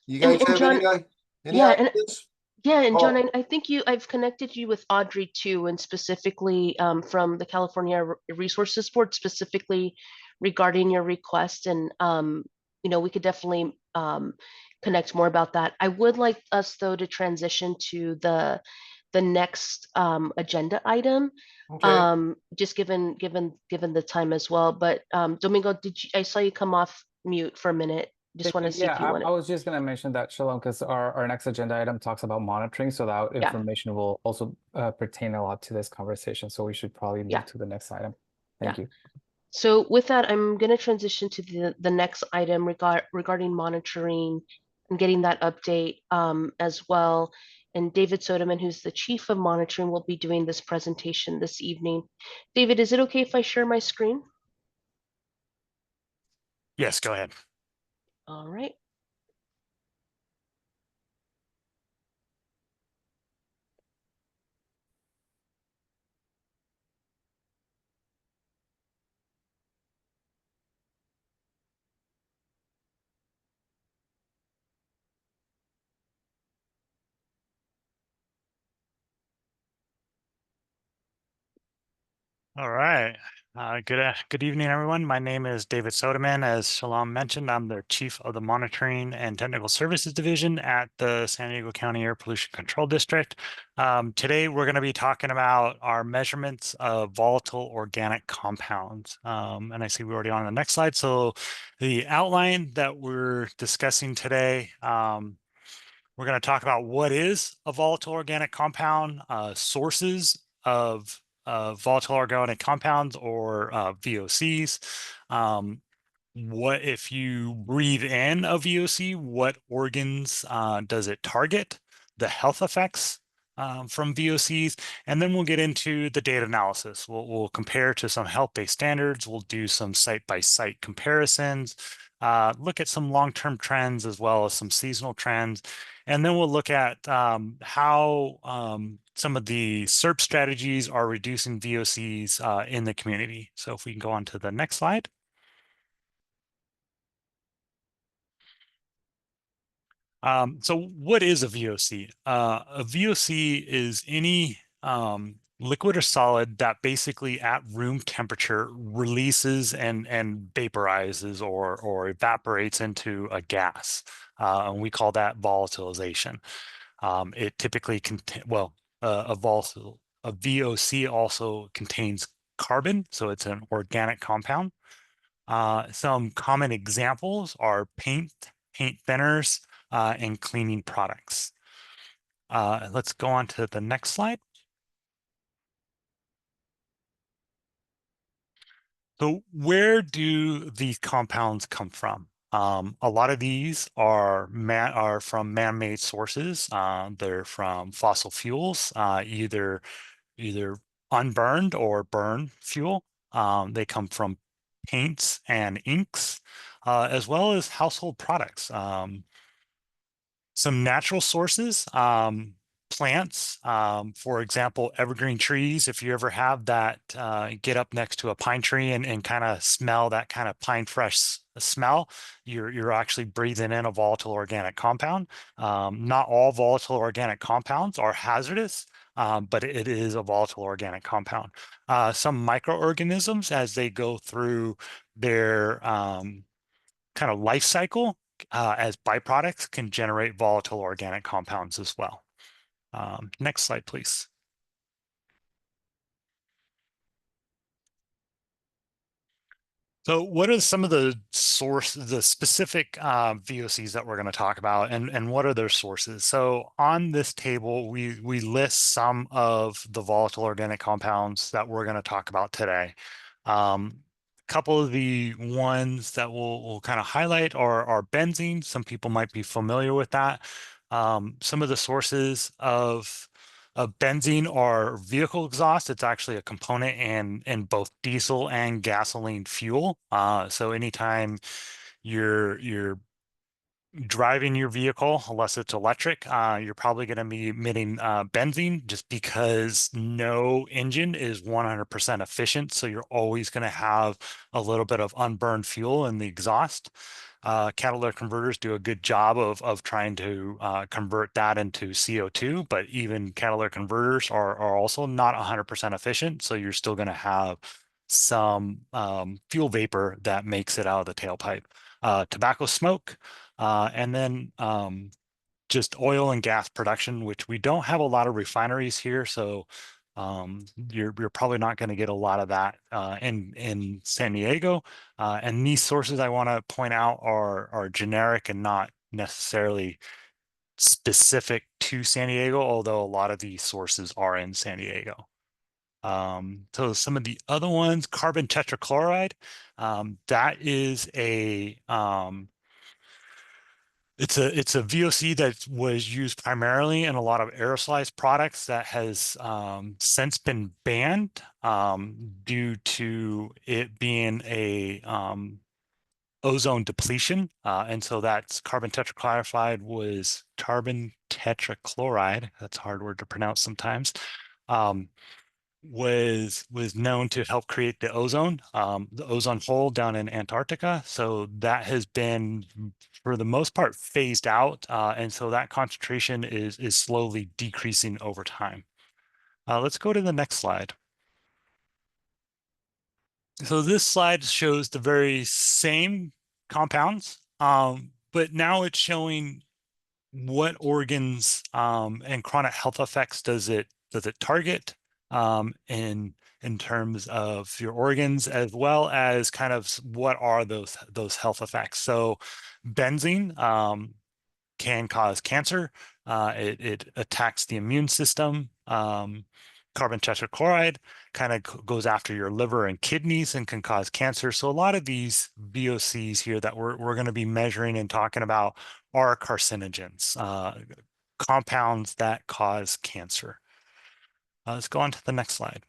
you guys have John, any ideas? And John, I think I've connected you with Audrey too, and specifically from the California Resources Board, specifically regarding your request. And we could definitely connect more about that. I would like us though to transition to the next agenda item. Okay. Just given the time as well. But Domingo, I saw you come off mute for a minute. Just want to see if you want I was just going to mention that, Shalom, because our next agenda item talks about monitoring, so that information will also pertain a lot to this conversation. So we should probably move to the next item. Thank you. So with that, I'm going to transition to the next item regarding monitoring and getting that update as well. And David Soderman, who's the Chief of Monitoring, will be doing this presentation this evening. David, is it okay if I share my screen? Yes, go ahead. All right. All right. Good evening, everyone. My name is David Soderman. As Shalom mentioned, I'm the Chief of the Monitoring and Technical Services Division at the San Diego County Air Pollution Control District. Today, we're going to be talking about our measurements of volatile organic compounds. And I see we're already on the next slide. So the outline that we're discussing today, we're going to talk about what is a volatile organic compound, sources of volatile organic compounds, or VOCs. What if you breathe in a VOC, what organs does it target, the health effects from VOCs, and then we'll get into the data analysis. We'll compare to some health-based standards. We'll do some site-by-site comparisons, look at some long-term trends as well as some seasonal trends. And then we'll look at how some of the SERP strategies are reducing VOCs in the community. So if we can go on to the next slide. So what is a VOC? A VOC is any liquid or solid that basically at room temperature releases and vaporizes or evaporates into a gas. And we call that volatilization. It typically contains, well, a VOC also contains carbon, so it's an organic compound. Some common examples are paint thinners, and cleaning products. Let's go on to the next slide. So where do these compounds come from? A lot of these are from man-made sources. They're from fossil fuels, either unburned or burned fuel. They come from paints and inks, as well as household products. Some natural sources, plants, for example, evergreen trees. If you ever have that, get up next to a pine tree and kind of smell that kind of pine fresh smell, you're actually breathing in a volatile organic compound. Not all volatile organic compounds are hazardous, but it is a volatile organic compound. Some microorganisms, as they go through their kind of life cycle, as byproducts, can generate volatile organic compounds as well. Next slide, please. So what are some of the specific VOCs that we're going to talk about, and what are their sources? So on this table, we list some of the volatile organic compounds that we're going to talk about today. Couple of the ones that we'll kind of highlight are benzene. Some people might be familiar with that. Some of the sources of benzene are vehicle exhaust. It's actually a component in both diesel and gasoline fuel. So anytime you're driving your vehicle, unless it's electric, you're probably going to be emitting benzene, just because no engine is 100% efficient. So you're always going to have a little bit of unburned fuel in the exhaust. Catalytic converters do a good job of trying to convert that into CO2, but even catalytic converters are also not 100% efficient. So you're still going to have some fuel vapor that makes it out of the tailpipe. Tobacco smoke, and then just oil and gas production, which we don't have a lot of refineries here. So you're probably not going to get a lot of that in San Diego. And these sources I want to point out are generic and not necessarily specific to San Diego, although a lot of these sources are in San Diego. So some of the other ones, carbon tetrachloride, that is a it's a VOC that was used primarily in a lot of aerosolized products that has since been banned due to it being a ozone depletion. And so that's carbon tetrachloride was carbon tetrachloride. That's a hard word to pronounce sometimes. Was known to help create the ozone hole down in Antarctica. So that has been, for the most part, phased out. And so that concentration is slowly decreasing over time. Let's go to the next slide. So this slide shows the very same compounds, but now it's showing what organs and chronic health effects does it target in terms of your organs, as well as kind of what are those health effects. So benzene can cause cancer. It attacks the immune system. Carbon tetrachloride kind of goes after your liver and kidneys and can cause cancer. So a lot of these VOCs here that we're going to be measuring and talking about are carcinogens, compounds that cause cancer. Let's go on to the next slide.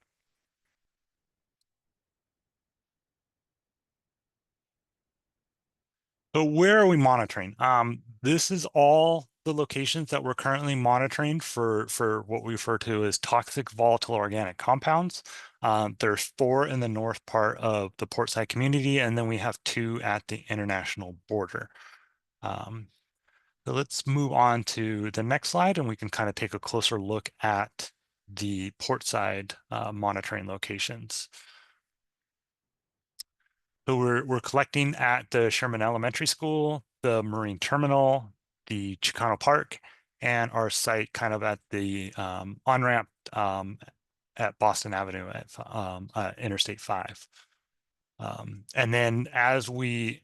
So where are we monitoring? This is all the locations that we're currently monitoring for what we refer to as toxic volatile organic compounds. There's 4 in the north part of the Portside community, and then we have 2 at the international border. So let's move on to the next slide, and we can kind of take a closer look at the Portside monitoring locations. So we're collecting at the Sherman Elementary School, the Marine Terminal, the Chicano Park, and our site kind of at the on-ramp at Boston Avenue at Interstate 5. And then as we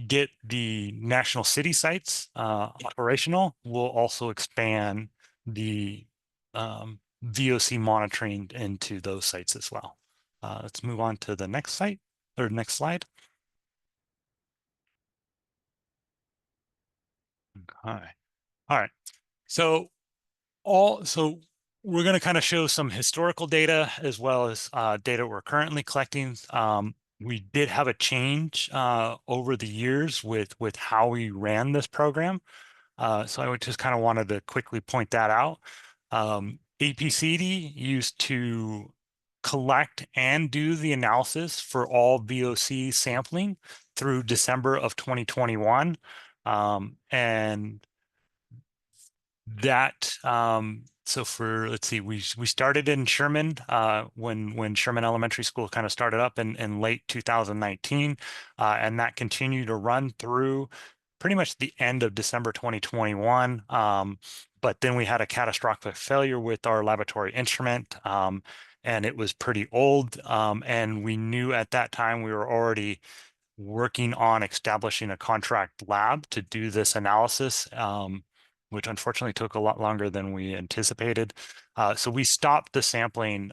get the national city sites operational, we'll also expand the VOC monitoring into those sites as well. Let's move on to the next site or next slide. Okay. All right. So we're going to kind of show some historical data as well as data we're currently collecting. We did have a change over the years with how we ran this program. So I would just kind of wanted to quickly point that out. APCD used to collect and do the analysis for all VOC sampling through December of 2021. And that, so for, let's see, we started in Sherman when Sherman Elementary School kind of started up in late 2019, and that continued to run through pretty much the end of December 2021. But then we had a catastrophic failure with our laboratory instrument, and it was pretty old. And we knew at that time we were already working on establishing a contract lab to do this analysis, which unfortunately took a lot longer than we anticipated. So we stopped the sampling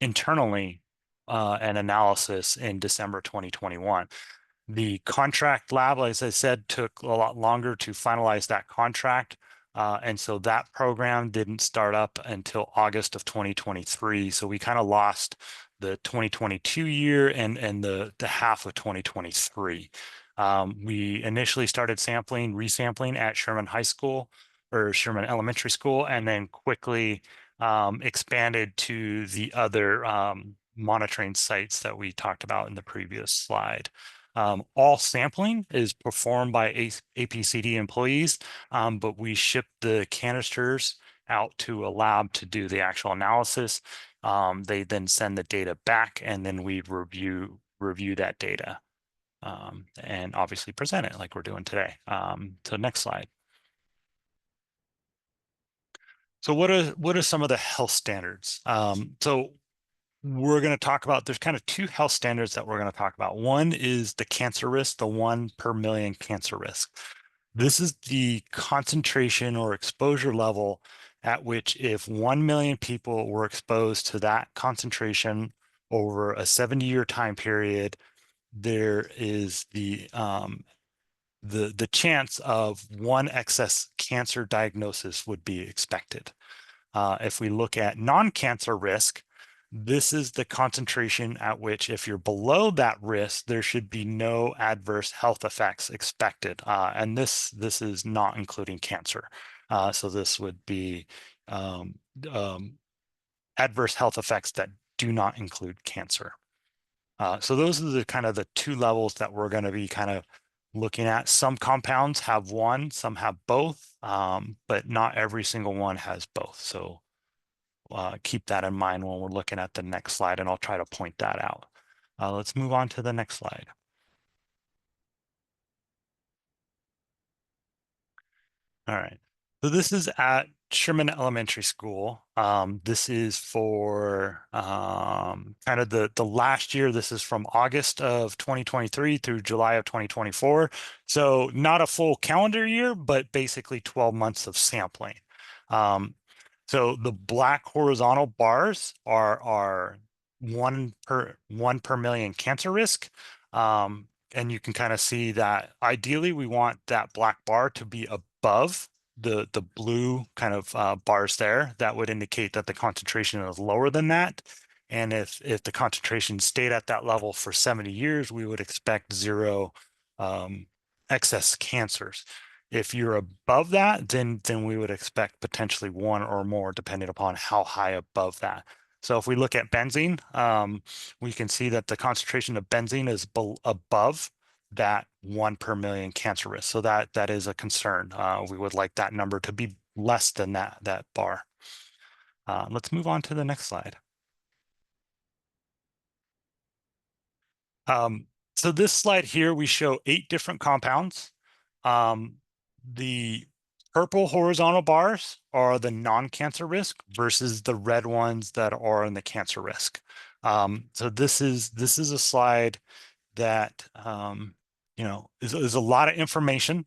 internally and analysis in December 2021. The contract lab, as I said, took a lot longer to finalize that contract. And so that program didn't start up until August of 2023. So we kind of lost the 2022 year and the half of 2023. We initially started resampling at Sherman High School or Sherman Elementary School, and then quickly expanded to the other monitoring sites that we talked about in the previous slide. All sampling is performed by APCD employees, but we ship the canisters out to a lab to do the actual analysis. They then send the data back, and then we review that data and obviously present it like we're doing today. So next slide. So what are some of the health standards? So we're going to talk about, there's kind of 2 health standards that we're going to talk about. One is the cancer risk, the 1 per million cancer risk. This is the concentration or exposure level at which if 1 million people were exposed to that concentration over a 70-year time period, there is the chance of 1 excess cancer diagnosis would be expected. If we look at non-cancer risk, this is the concentration at which if you're below that risk, there should be no adverse health effects expected. And this is not including cancer. So this would be adverse health effects that do not include cancer. So those are the kind of the 2 levels that we're going to be kind of looking at. Some compounds have 1, some have both, but not every single one has both. So keep that in mind when we're looking at the next slide, and I'll try to point that out. Let's move on to the next slide. All right, so this is at Sherman Elementary School. This is for kind of the last year. This is from August of 2023 through July of 2024. So not a full calendar year, but basically 12 months of sampling. So the black horizontal bars are one per million cancer risk. And you can kind of see that ideally we want that black bar to be above the blue kind of bars there. That would indicate that the concentration is lower than that. And if the concentration stayed at that level for 70 years, we would expect zero excess cancers. If you're above that, then we would expect potentially one or more, depending upon how high above that. So if we look at benzene, we can see that the concentration of benzene is above that 1 per million cancer risk. So that is a concern. We would like that number to be less than that bar. Let's move on to the next slide. So this slide here, we show 8 different compounds. The purple horizontal bars are the non-cancer risk versus the red ones that are in the cancer risk. So this is a slide that you know is a lot of information.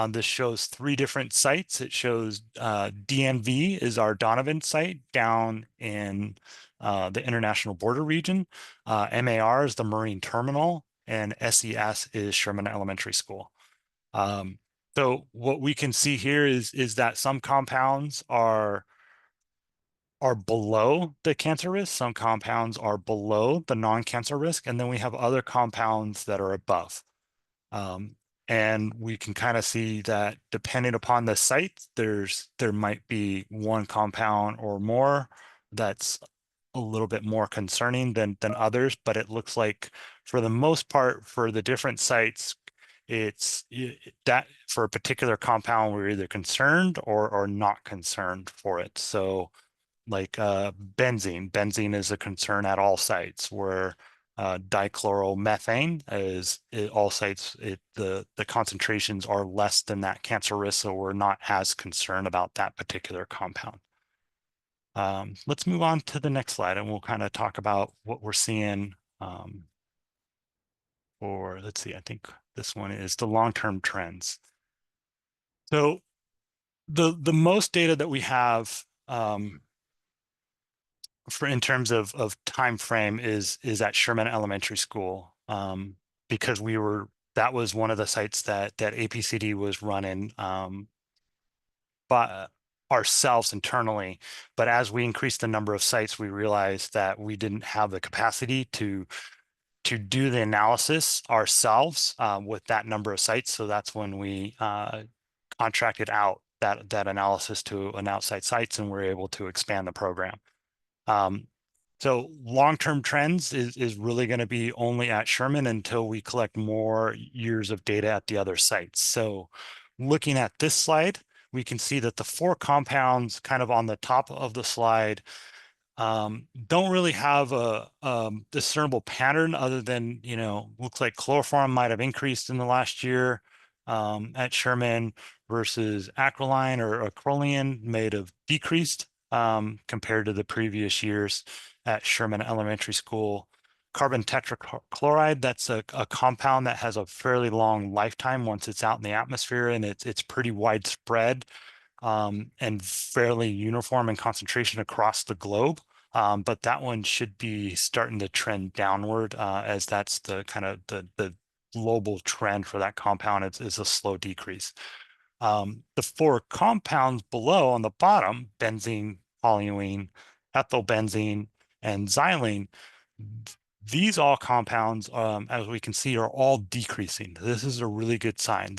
This shows 3 different sites. It shows DNV is our Donovan site down in the International Border Region. MAR is the Marine Terminal, and SES is Sherman Elementary School. So what we can see here is that some compounds are below the cancer risk, some compounds are below the non-cancer risk, and then we have other compounds that are above. And we can kind of see that depending upon the site, there might be one compound or more that's a little bit more concerning than others, but it looks like for the most part, for the different sites, it's that for a particular compound, we're either concerned or not concerned for it. So like benzene is a concern at all sites, where dichloromethane is at all sites, the concentrations are less than that cancer risk, so we're not as concerned about that particular compound. Let's move on to the next slide, and we'll kind of talk about what we're seeing for, let's see, I think this one is the long-term trends. So the most data that we have for in terms of time frame is at Sherman Elementary School, because that was one of the sites that APCD was running by ourselves internally. But as we increased the number of sites, we realized that we didn't have the capacity to do the analysis ourselves with that number of sites. So that's when we contracted out that analysis to an outside sites, and we're able to expand the program. So long-term trends is really going to be only at Sherman until we collect more years of data at the other sites. So looking at this slide, we can see that the 4 compounds kind of on the top of the slide don't really have a discernible pattern, other than, you know, looks like chloroform might have increased in the last year at Sherman, versus acrolein or acrolein may have decreased compared to the previous years at Sherman Elementary School. Carbon tetrachloride, that's a compound that has a fairly long lifetime once it's out in the atmosphere, and it's pretty widespread and fairly uniform in concentration across the globe. But that one should be starting to trend downward, as that's the kind of the global trend for that compound is a slow decrease. The 4 compounds below on the bottom, benzene, toluene, ethylbenzene, and xylene, these all compounds, as we can see, are all decreasing. This is a really good sign.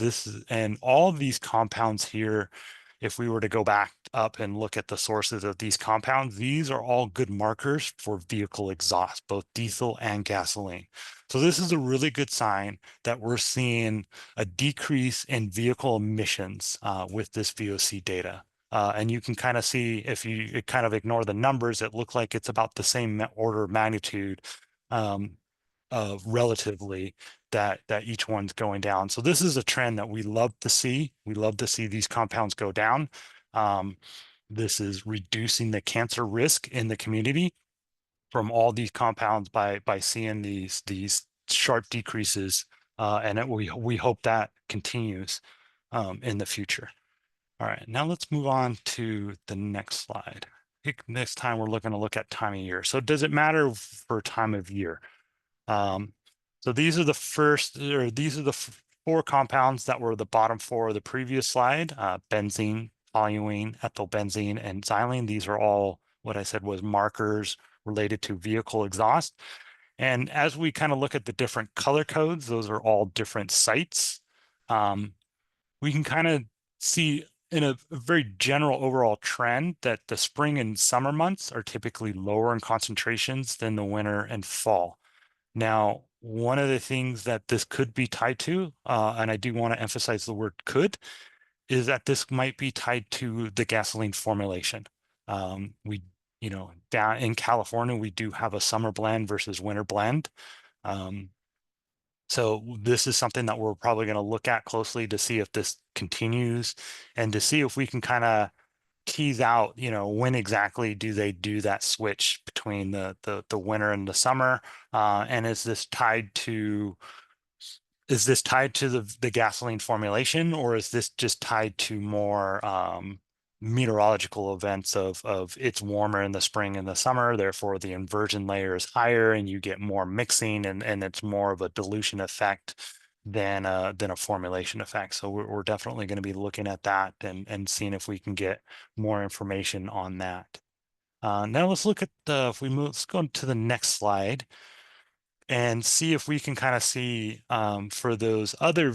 And all of these compounds here, if we were to go back up and look at the sources of these compounds, these are all good markers for vehicle exhaust, both diesel and gasoline. So this is a really good sign that we're seeing a decrease in vehicle emissions with this VOC data. And you can kind of see, if you kind of ignore the numbers, it looks like it's about the same order of magnitude relatively that each one's going down. So this is a trend that we love to see. We love to see these compounds go down. This is reducing the cancer risk in the community from all these compounds by seeing these sharp decreases, and we hope that continues in the future. All right, now let's move on to the next slide. I think next time we're looking to look at time of year. So does it matter for time of year? So these are the four compounds that were the bottom four of the previous slide: benzene, toluene, ethylbenzene, and xylene. These are all what I said was markers related to vehicle exhaust. And as we kind of look at the different color codes, those are all different sites. We can kind of see in a very general overall trend that the spring and summer months are typically lower in concentrations than the winter and fall. Now, one of the things that this could be tied to, and I do want to emphasize the word could, is that this might be tied to the gasoline formulation. Down in California, we do have a summer blend versus winter blend. So this is something that we're probably going to look at closely to see if this continues and to see if we can kind of tease out, when exactly do they do that switch between the winter and the summer, and is this tied to the gasoline formulation, or is this just tied to more meteorological events of it's warmer in the spring and the summer, therefore the inversion layer is higher and you get more mixing, and it's more of a dilution effect than a formulation effect. So we're definitely going to be looking at that and seeing if we can get more information on that. Now let's look at let's go to the next slide and see if we can kind of see for those other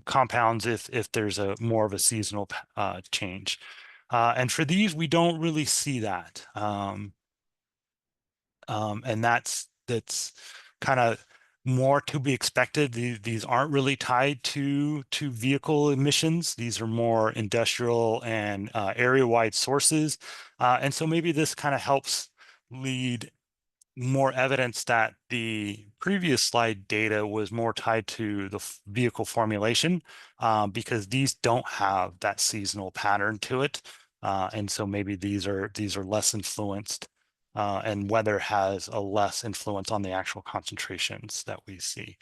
compounds if there's a more of a seasonal change. And for these, we don't really see that. And that's kind of more to be expected. These aren't really tied to vehicle emissions. These are more industrial and area-wide sources. And so maybe this kind of helps lead more evidence that the previous slide data was more tied to the vehicle formulation, because these don't have that seasonal pattern to it. And so maybe these are less influenced, and weather has a less influence on the actual concentrations that we see.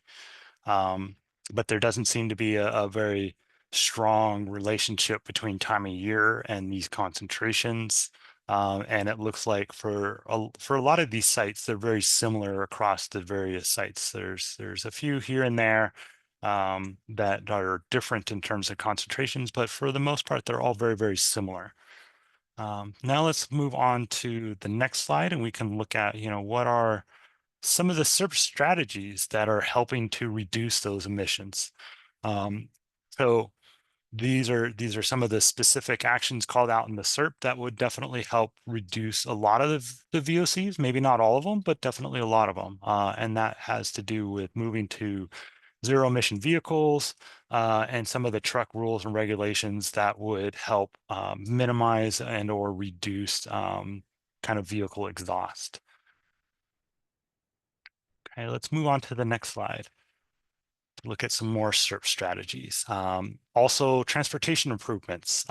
But there doesn't seem to be a very strong relationship between time of year and these concentrations. And it looks like for a lot of these sites, they're very similar across the various sites. There's a few here and there that are different in terms of concentrations, but for the most part, they're all very, very similar. Now let's move on to the next slide, and we can look at, what are some of the SERP strategies that are helping to reduce those emissions. So these are some of the specific actions called out in the SERP that would definitely help reduce a lot of the VOCs, maybe not all of them, but definitely a lot of them. And that has to do with moving to zero emission vehicles, and some of the truck rules and regulations that would help minimize and or reduce kind of vehicle exhaust. Okay, let's move on to the next slide. Look at some more SERP strategies. Also transportation improvements.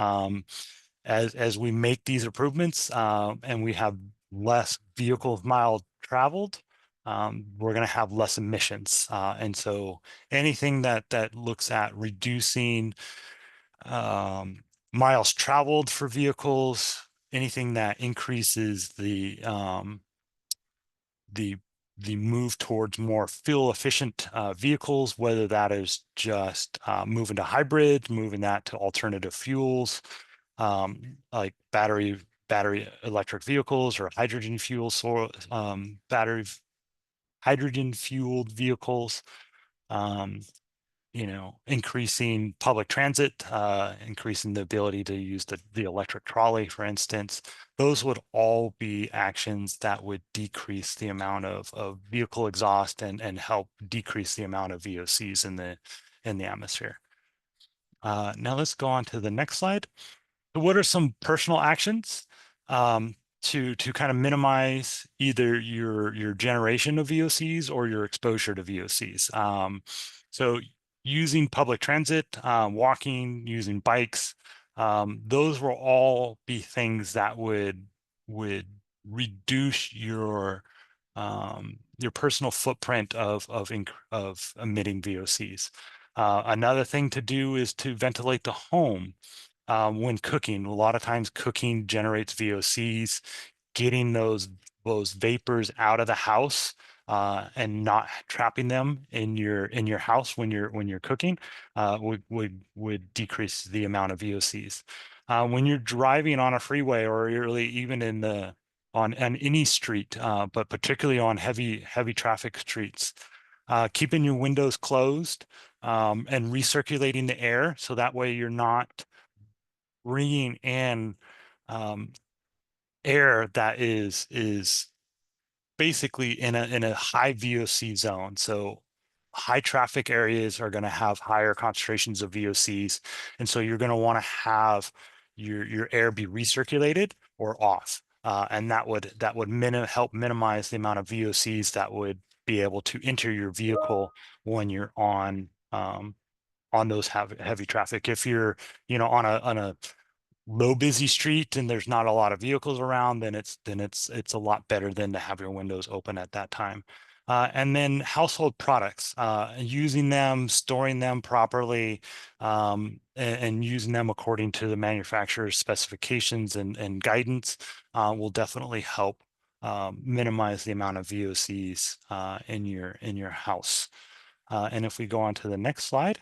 As we make these improvements and we have less vehicle miles traveled, we're going to have less emissions. And so anything that looks at reducing miles traveled for vehicles, anything that increases the move towards more fuel efficient vehicles, whether that is just moving to hybrid, moving that to alternative fuels, like battery electric vehicles or hydrogen fuel hydrogen fueled vehicles, increasing public transit, increasing the ability to use the electric trolley, for instance. Those would all be actions that would decrease the amount of vehicle exhaust and help decrease the amount of VOCs in the atmosphere. Now let's go on to the next slide. So what are some personal actions to kind of minimize either your generation of VOCs or your exposure to VOCs? So using public transit, walking, using bikes, those will all be things that would reduce your personal footprint of emitting VOCs. Another thing to do is to ventilate the home when cooking. A lot of times cooking generates VOCs. Getting those vapors out of the house and not trapping them in your house when you're cooking would decrease the amount of VOCs. When you're driving on a freeway or really even on any street, but particularly on heavy traffic streets, keeping your windows closed and recirculating the air, so that way you're not bringing in air that is basically in a high VOC zone. So high traffic areas are going to have higher concentrations of VOCs, and so you're going to want to have your air be recirculated or off, and that would help minimize the amount of VOCs that would be able to enter your vehicle when you're on those heavy traffic. If you're on a low busy street and there's not a lot of vehicles around, then it's a lot better than to have your windows open at that time. And then household products, using them, storing them properly, and using them according to the manufacturer's specifications and guidance will definitely help minimize the amount of VOCs in your house. And if we go on to the next slide,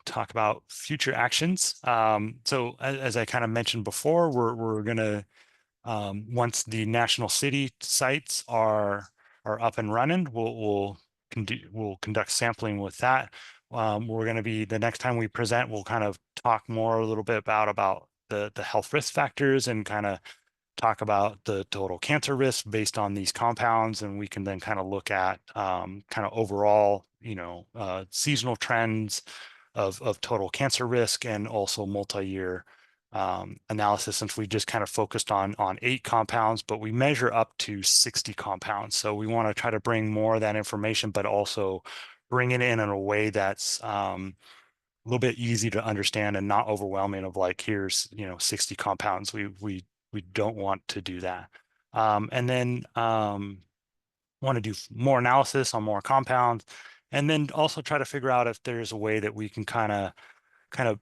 talk about future actions. So as I kind of mentioned before, we're going to once the national city sites are up and running, we'll conduct sampling with that. We're going to be, the next time we present, we'll kind of talk more a little bit about the health risk factors and kind of talk about the total cancer risk based on these compounds, and we can then kind of look at kind of overall, seasonal trends of total cancer risk and also multi-year analysis, since we just kind of focused on 8 compounds, but we measure up to 60 compounds. So we want to try to bring more of that information, but also bring it in a way that's a little bit easy to understand and not overwhelming of like, here's 60 compounds. We don't want to do that. And then want to do more analysis on more compounds, and then also try to figure out if there's a way that we can kind of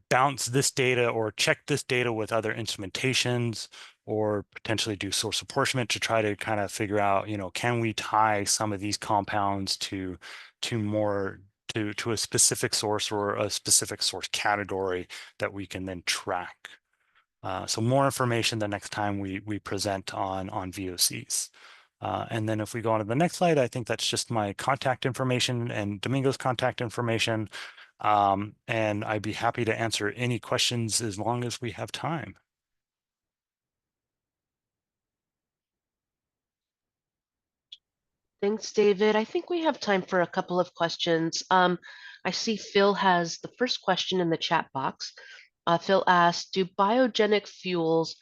bounce this data or check this data with other instrumentations, or potentially do source apportionment to try to kind of figure out, can we tie some of these compounds to a specific source or a specific source category that we can then track. So more information the next time we present on VOCs. And then if we go on to the next slide, I think that's just my contact information and Domingo's contact information. And I'd be happy to answer any questions as long as we have time. Thanks, David. I think we have time for a couple of questions. I see Phil has the first question in the chat box. Phil asked, do biogenic fuels,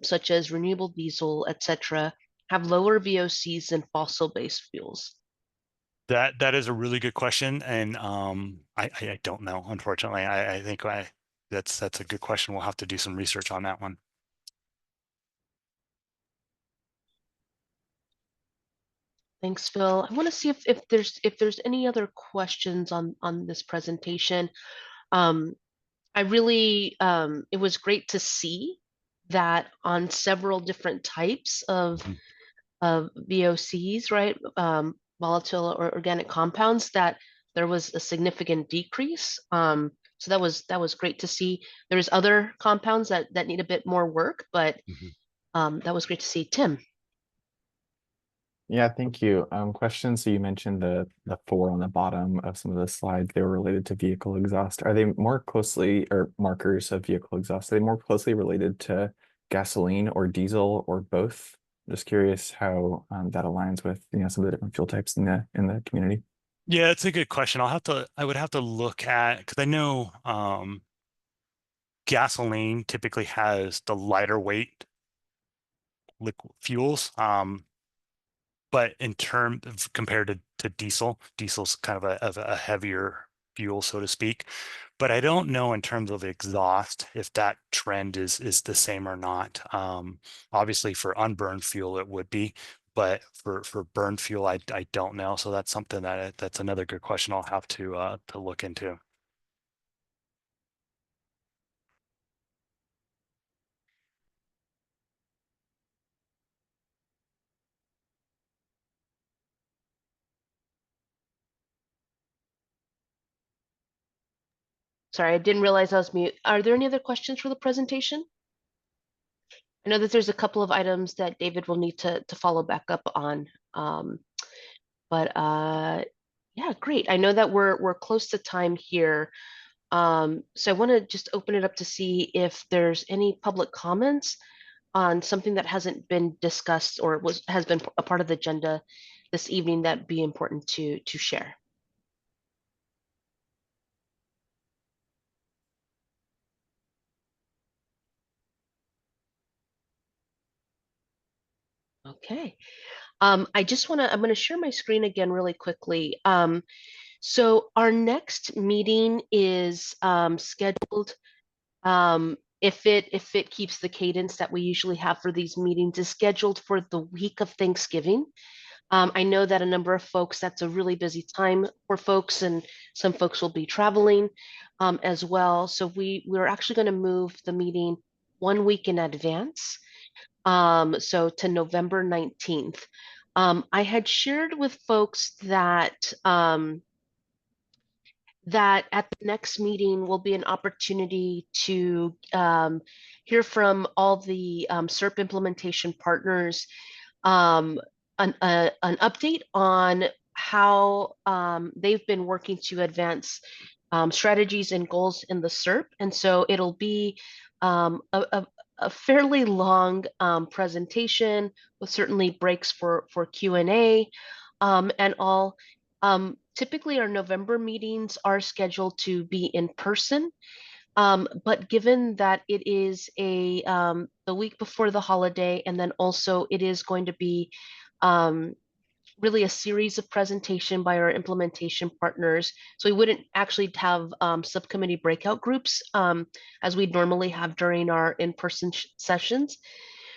such as renewable diesel, etc., have lower VOCs than fossil-based fuels? That is a really good question, and I don't know, unfortunately. I think that's a good question. We'll have to do some research on that one. Thanks, Phil. I want to see if there's any other questions on this presentation. I really it was great to see that on several different types of VOCs, right? Volatile or organic compounds, that there was a significant decrease. So that was great to see. There's other compounds that need a bit more work, but that was great to see. Tim. Yeah, thank you. Question. So you mentioned the 4 on the bottom of some of the slides, they were related to vehicle exhaust. Are they more closely, or markers of vehicle exhaust, are they more closely related to gasoline or diesel or both? Just curious how that aligns with some of the different fuel types in the community. Yeah, it's a good question. I would have to look at, because I know gasoline typically has the lighter weight liquid fuels. But in terms of compared to diesel's kind of a heavier fuel, so to speak. But I don't know in terms of exhaust if that trend is the same or not. Obviously for unburned fuel it would be, but for burned fuel I don't know. So that's something that's another good question I'll have to look into. Sorry, I didn't realize I was mute. Are there any other questions for the presentation? I know that there's a couple of items that David will need to follow back up on. Yeah, great. I know that we're close to time here. So I want to just open it up to see if there's any public comments on something that hasn't been discussed or has been a part of the agenda this evening that'd be important to share. Okay. I'm going to share my screen again really quickly. So our next meeting is scheduled, if it keeps the cadence that we usually have for these meetings, is scheduled for the week of Thanksgiving. I know that a number of folks, that's a really busy time for folks, and some folks will be traveling as well. So we're actually going to move the meeting 1 week in advance. So to November 19th. I had shared with folks that that at the next meeting will be an opportunity to hear from all the SERP implementation partners, an update on how they've been working to advance strategies and goals in the SERP. And so it'll be a fairly long presentation with certainly breaks for Q&A and all. Typically our November meetings are scheduled to be in person, but given that it is the week before the holiday, and then also it is going to be really a series of presentation by our implementation partners. So we wouldn't actually have subcommittee breakout groups as we normally have during our in-person sessions.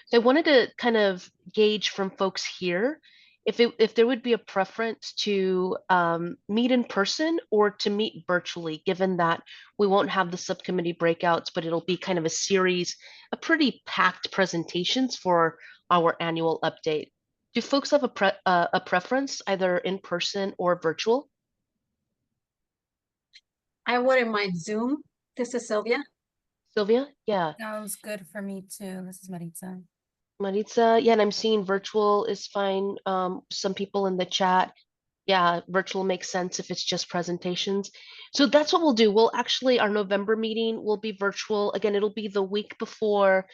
So I wanted to kind of gauge from folks here if there would be a preference to meet in person or to meet virtually, given that we won't have the subcommittee breakouts, but it'll be kind of a series of pretty packed presentations for our annual update. Do folks have a preference, either in person or virtual? I wouldn't mind Zoom. This is Sylvia. Sylvia, yeah. Sounds good for me too. This is Maritza. Maritza, yeah, and I'm seeing virtual is fine. Some people in the chat, yeah, virtual makes sense if it's just presentations. So that's what we'll do. We'll actually, our November meeting will be virtual. Again, it'll be the week before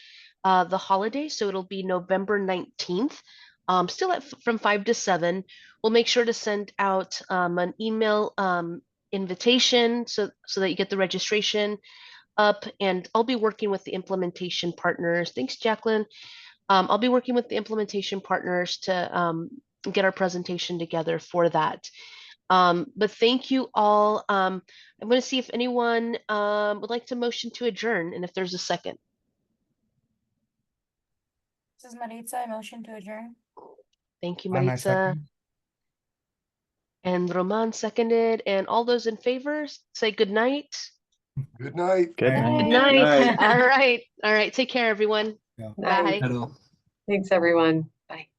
the holiday, so it'll be November 19th. Still from 5 to 7. We'll make sure to send out an email invitation so that you get the registration up, and I'll be working with the implementation partners. Thanks, Jacqueline. I'll be working with the implementation partners to get our presentation together for that. But thank you all. I'm going to see if anyone would like to motion to adjourn, and if there's a second. This is Maritza. I motion to adjourn. Thank you, And I Maritza. second. And Roman seconded. And all those in favor, say good night. Good night. Good night. Good night. All right. All right. Take care, everyone. Yeah. Bye. Hello. Thanks, everyone. Bye.